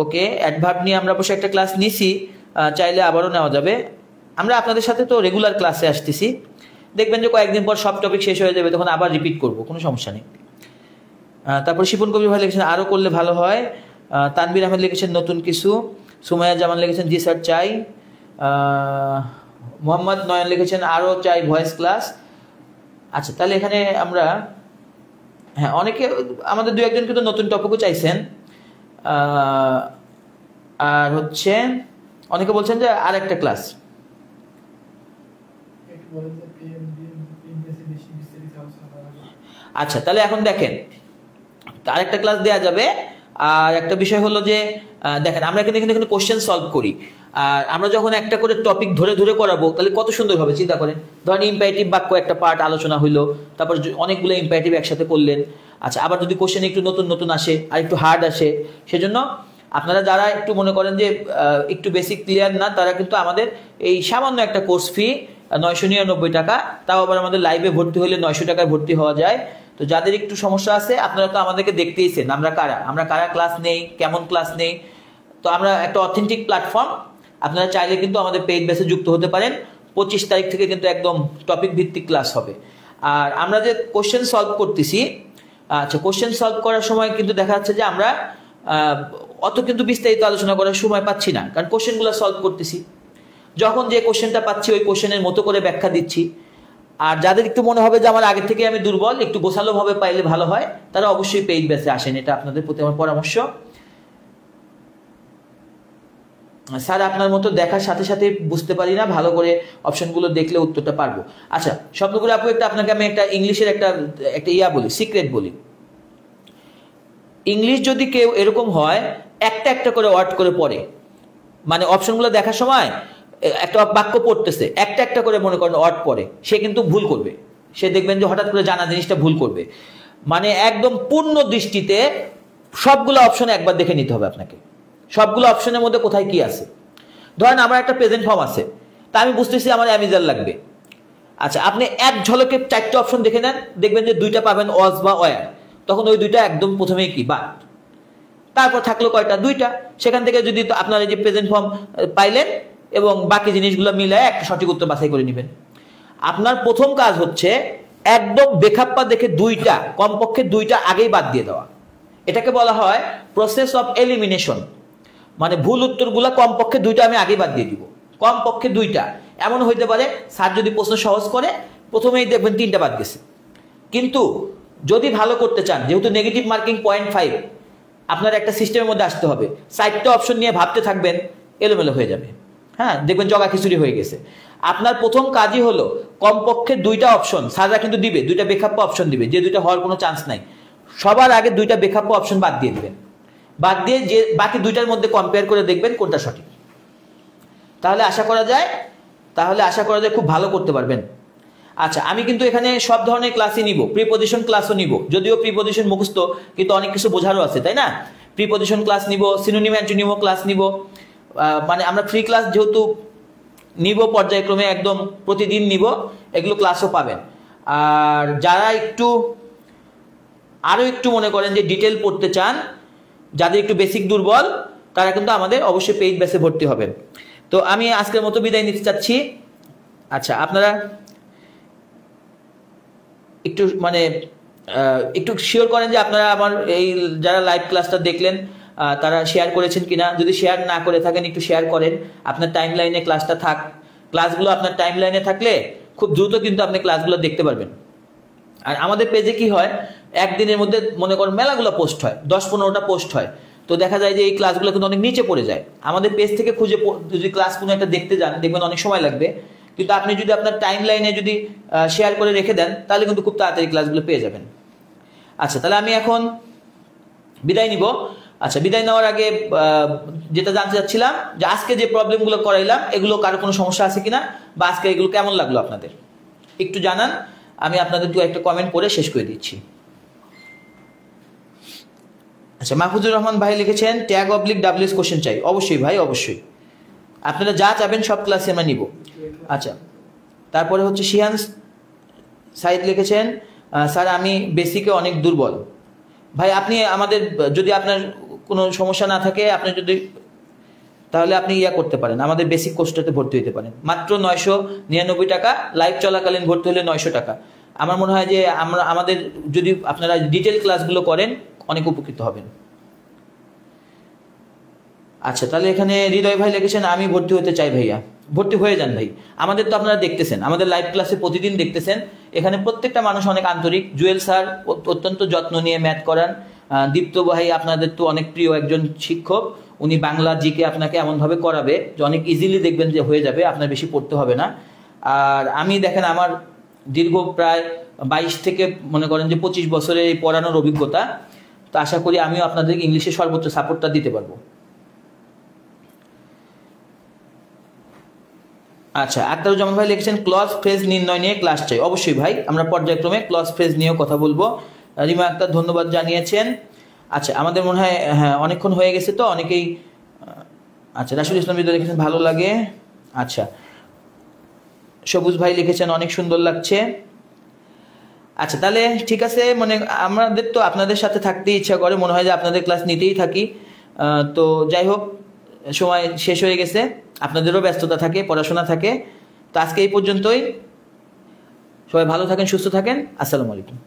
ওকে, অ্যাডভার্ব নিয়ে আমরা অবশ্যই একটা ক্লাস নিছি, চাইলে আবারও নেওয়া যাবে। আমরা আপনাদের সাথে তো রেগুলার ক্লাসে আসতেছি, দেখবেন যে কয়েকদিন পর সব টপিক শেষ হয়ে যাবে, তখন আবার রিপিট করব, কোনো সমস্যা নেই। তারপর শিপন কবির ভাই লিখেছেন আরও করলে ভালো হয়। তানবির আহমেদ লিখেছেন নতুন কিছু। সুমাইয়া জামান লিখেছেন জি স্যার চাই। মোহাম্মদ নয়ন লিখেছেন আরও চাই ভয়েস ক্লাস। আচ্ছা, তাহলে এখানে আমরা হ্যাঁ অনেকে আমাদের 2-1জন কিন্তু নতুন টপিকও চাইছেন। আর হচ্ছে অনেকে বলছেন যে আর একটা ক্লাস। আচ্ছা, তাহলে এখন দেখেন আরেকটা ক্লাস দেওয়া যাবে। আর একটা বিষয় হলো যে দেখেন আমরা এখানে কোশ্চেন সলভ করি, আর আমরা যখন একটা করে টপিক ধরে ধরে করাবো তাহলে কত সুন্দর হবে চিন্তা করেন। ধরেন ইম্পারেটিভ বাক্য একটা পার্ট আলোচনা হইলো, তারপর অনেকগুলো ইম্পারেটিভ একসাথে করলেন। আচ্ছা, আবার যদি কোশ্চেন একটু নতুন নতুন আসে আর একটু হার্ড আসে, সেজন্য আপনারা যারা একটু মনে করেন যে একটু বেসিক ক্লিয়ার না, তারা কিন্তু আমাদের এই সামান্য একটা কোর্স ফি 999 টাকা, তাও আবার আমাদের লাইভে ভর্তি হলে 900 টাকায় ভর্তি হওয়া যায়। তো যাদের একটু সমস্যা আছে আপনারা তো আমাদেরকে দেখতেইছেন আমরা কারা ক্লাস নেই, কেমন ক্লাস নেই। তো আমরা একটা অথেন্টিক প্ল্যাটফর্ম, আপনারা চাইলে কিন্তু আমাদের পেইড বেসে যুক্ত হতে পারেন। 25 তারিখ থেকে কিন্তু একদম টপিক ভিত্তিক ক্লাস হবে। আর আমরা যে কোশ্চেন সলভ করতেছি, আচ্ছা কোশ্চেন সলভ করার সময় কিন্তু দেখা যাচ্ছে যে আমরা অত কিন্তু বিস্তারিত আলোচনা করার সময় পাচ্ছি না, কারণ কোশ্চেনগুলো সলভ করতেছি। যখন যে কোশ্চেনটা পাচ্ছি ওই কোশ্চেনের মতো করে ব্যাখ্যা দিচ্ছি। আর যাদের একটু মনে হবে যে আমার আগে থেকে আমি দুর্বল, একটু গোছালো ভাবে পাইলে ভালো হয়, তারা অবশ্যই পেইড বেসে আসেন, এটা আপনাদের প্রতি আমার পরামর্শ। স্যার আপনার মতো দেখার সাথে সাথে বুঝতে পারি না, ভালো করে অপশনগুলো দেখলে উত্তরটা পারবো। আচ্ছা শব্দগুলো আপু একটা আপনাকে আমি একটা ইংলিশের একটা বলি, সিক্রেট বলি। ইংলিশ যদি কেউ এরকম হয় একটা একটা করে ওয়ার্ড করে পড়ে, মানে অপশনগুলো দেখার সময় একটা বাক্য পড়তেছে একটা একটা করে মনে করেন ওয়ার্ড পড়ে, সে কিন্তু ভুল করবে। সে দেখবেন যে হঠাৎ করে জানা জিনিসটা ভুল করবে। মানে একদম পূর্ণ দৃষ্টিতে সবগুলো অপশন একবার দেখে নিতে হবে আপনাকে, সবগুলো অপশনের মধ্যে কোথায় কি আছে। ধরেন আমার একটা প্রেজেন্ট ফর্ম আছে, তা আমি বুঝতেছি আমার অ্যামিজার লাগবে। আচ্ছা আপনি এক ঝলকে 4টে অপশন দেখে নেন, দেখবেন যে 2টা পাবেন ওয়াজ বা ওয়ার, তখন ওই 2টা একদম প্রথমেই কি বাদ। তারপর থাকলো কয়টা? 2টা। সেখান থেকে যদি আপনার এই যে প্রেজেন্ট ফর্ম পাইলেন এবং বাকি জিনিসগুলো মিলায় একটা সঠিক উত্তর বাছাই করে নেবেন। আপনার প্রথম কাজ হচ্ছে একদম বেখাপ্পা দেখে 2টা, কমপক্ষে 2টা আগেই বাদ দিয়ে দেওয়া। এটাকে বলা হয় প্রসেস অফ এলিমিনেশন। মানে ভুল উত্তরগুলো কমপক্ষে 2টা আমি আগেই বাদ দিয়ে দিব, কমপক্ষে 2টা। এমন হইতে পারে স্যার যদি প্রশ্ন সহজ করে প্রথমেই দেখবেন 3টা বাদ গেছে। কিন্তু যদি ভালো করতে চান, যেহেতু নেগেটিভ মার্কিং 0.5, আপনার একটা সিস্টেমের মধ্যে আসতে হবে। 4টা অপশন নিয়ে ভাবতে থাকবেন, এলোমেলো হয়ে যাবে। হ্যাঁ, দেখবেন জগা খিচুড়ি হয়ে গেছে। আপনার প্রথম কাজই হলো কমপক্ষে 2টা অপশন, স্যাররা কিন্তু দিবে 2টা বেখাপ্পা অপশন দিবে, যে 2টা হওয়ার কোনো চান্স নাই। সবার আগে 2টা বেখাপ্পা অপশন বাদ দিয়ে দিবেন, বাদ দিয়ে যে বাকি 2টার মধ্যে কম্পেয়ার করে দেখবেন কোনটা সঠিক। তাহলে আশা করা যায় খুব ভালো করতে পারবেন। আচ্ছা, আমি কিন্তু এখানে সব ধরনের ক্লাসই নিব, প্রিপজিশন ক্লাসও নিব, যদিও প্রিপজিশন মুখস্থ কিন্তু অনেক কিছু বোঝারও আছে, তাই না? প্রিপজিশন ক্লাস নিব, সিনোনিম অ্যান্টোনিমও ক্লাস নিব, মানে আমরা ফ্রি ক্লাস যেহেতু নিব পর্যায়ক্রমে একদম প্রতিদিন নিব, এগুলো ক্লাসও পাবেন। আর যারা আরও একটু মনে করেন যে ডিটেল পড়তে চান, যাদের একটু বেসিক দুর্বল, তারা কিন্তু আমাদের অবশ্যই পেইড ব্যাচে ভর্তি হবেন। তো আমি আজকের মতো বিদায় নিতে চাচ্ছি। আচ্ছা, আপনারা একটু শিওর করেন যে আপনারা আমার এই যারা লাইভ ক্লাসটা দেখলেন তারা শেয়ার করেছেন কিনা। যদি শেয়ার না করে থাকেন একটু শেয়ার করেন। আপনার টাইম লাইনে ক্লাসগুলো আপনার টাইম লাইনে থাকলে খুব দ্রুত কিন্তু আপনি ক্লাসগুলো দেখতে পারবেন। আর আমাদের পেজে কি হয়, একদিনের মধ্যে মনে করেন মেলাগুলো পোস্ট হয়, 10-15টা পোস্ট হয়। তো দেখা যায় যে এই ক্লাসগুলো কিন্তু অনেক নিচে পড়ে যায়। আমাদের পেজ থেকে খুঁজে যদি ক্লাস কোনো একটা দেখতে যান, দেখবেন অনেক সময় লাগবে। কিন্তু আপনি যদি আপনার টাইম লাইনে যদি শেয়ার করে রেখে দেন, তাহলে কিন্তু খুব তাড়াতাড়ি ক্লাসগুলো পেয়ে যাবেন। আচ্ছা, তাহলে আমি এখন বিদায় নিব। আচ্ছা, বিদায় নেওয়ার আগে যেটা জানতে চাচ্ছিলাম যে আজকে যে প্রবলেমগুলো করাইলাম, এগুলো কারো কোনো সমস্যা আছে কিনা, বা আজকে এগুলো কেমন লাগলো আপনাদের একটু জানান। আমি আপনাদের একটা কমেন্ট করে শেষ করে দিচ্ছি। আচ্ছা, মাহফুজুর রহমান ভাই লিখেছেন ট্যাগ/WS কোশ্চেন চাই। অবশ্যই ভাই, অবশ্যই আপনারা যা চাবেন সব ক্লাসে আমরা নিব। আচ্ছা, তারপরে হচ্ছে শিহান সাইদ লিখেছেন স্যার আমি বেসিকে অনেক দুর্বল। ভাই আপনি আমাদের, যদি আপনার কোনো সমস্যা না থাকে, তাহলে আপনি করতে পারেন, আমাদের বেসিক কোর্সটাতে ভর্তি হতে পারেন। মাত্র 999 টাকা, লাইভ চলাকালীন ভর্তি হলে 900 টাকা। আমার মনে হয় যে আমাদের যদি আপনারা ডিটেল ক্লাসগুলো করেন অনেক উপকৃত হবেন। আচ্ছা, তাহলে এখানে হৃদয় ভাই লিখেছেন আমি ভর্তি হতে চাই। ভাইয়া ভর্তি হয়ে যান ভাই। আমাদের তো আপনারা দেখতেছেন, আমাদের লাইভ ক্লাসে প্রতিদিন দেখতেছেন, এখানে প্রত্যেকটা মানুষ অনেক আন্তরিক। জুয়েল স্যার অত্যন্ত যত্ন নিয়ে ম্যাথ করান। দীপ্ত ভাই আপনাদের তো অনেক প্রিয় একজন শিক্ষক, উনি বাংলা জিকে আপনাকে এমনভাবে করাবে যে অনেক ইজিলি দেখবেন যে হয়ে যাবে, আপনার বেশি পড়তে হবে না। আর আমি দেখেন আমার দীর্ঘ প্রায় 22 থেকে মনে করেন যে 25 বছরের এই পড়ানোর অভিজ্ঞতা। তো আশা করি আমিও আপনাদের ইংলিশে সর্বোচ্চ সাপোর্টটা দিতে পারবো। আচ্ছা, আক্তারুজ্জামান ভাই লিখেছেন ক্লজ ফ্রেজ নির্ণয় নিয়ে ক্লাস চাই। অবশ্যই ভাই, আমরা পর্যায়ক্রমে ক্লজ ফ্রেজ নিয়েও কথা বলবো। রিমা আক্তার ধন্যবাদ জানিয়েছেন। আচ্ছা, আমাদের মনে হয় হ্যাঁ অনেকক্ষণ হয়ে গেছে তো অনেকেই। আচ্ছা, রাসুল ইসলাম লিখেছেন ভালো লাগে। আচ্ছা, সবুজ ভাই লিখেছেন অনেক সুন্দর লাগছে। আচ্ছা, তাহলে ঠিক আছে, মানে আমাদের তো আপনাদের সাথে থাকতেই ইচ্ছা করে, মনে হয় যে আপনাদের ক্লাস নিতেই থাকি। তো যাই হোক, সময় শেষ হয়ে গেছে, আপনাদেরও ব্যস্ততা থাকে, পড়াশোনা থাকে। তো আজকে এই পর্যন্তই। সবাই ভালো থাকেন, সুস্থ থাকেন। আসসালামু আলাইকুম।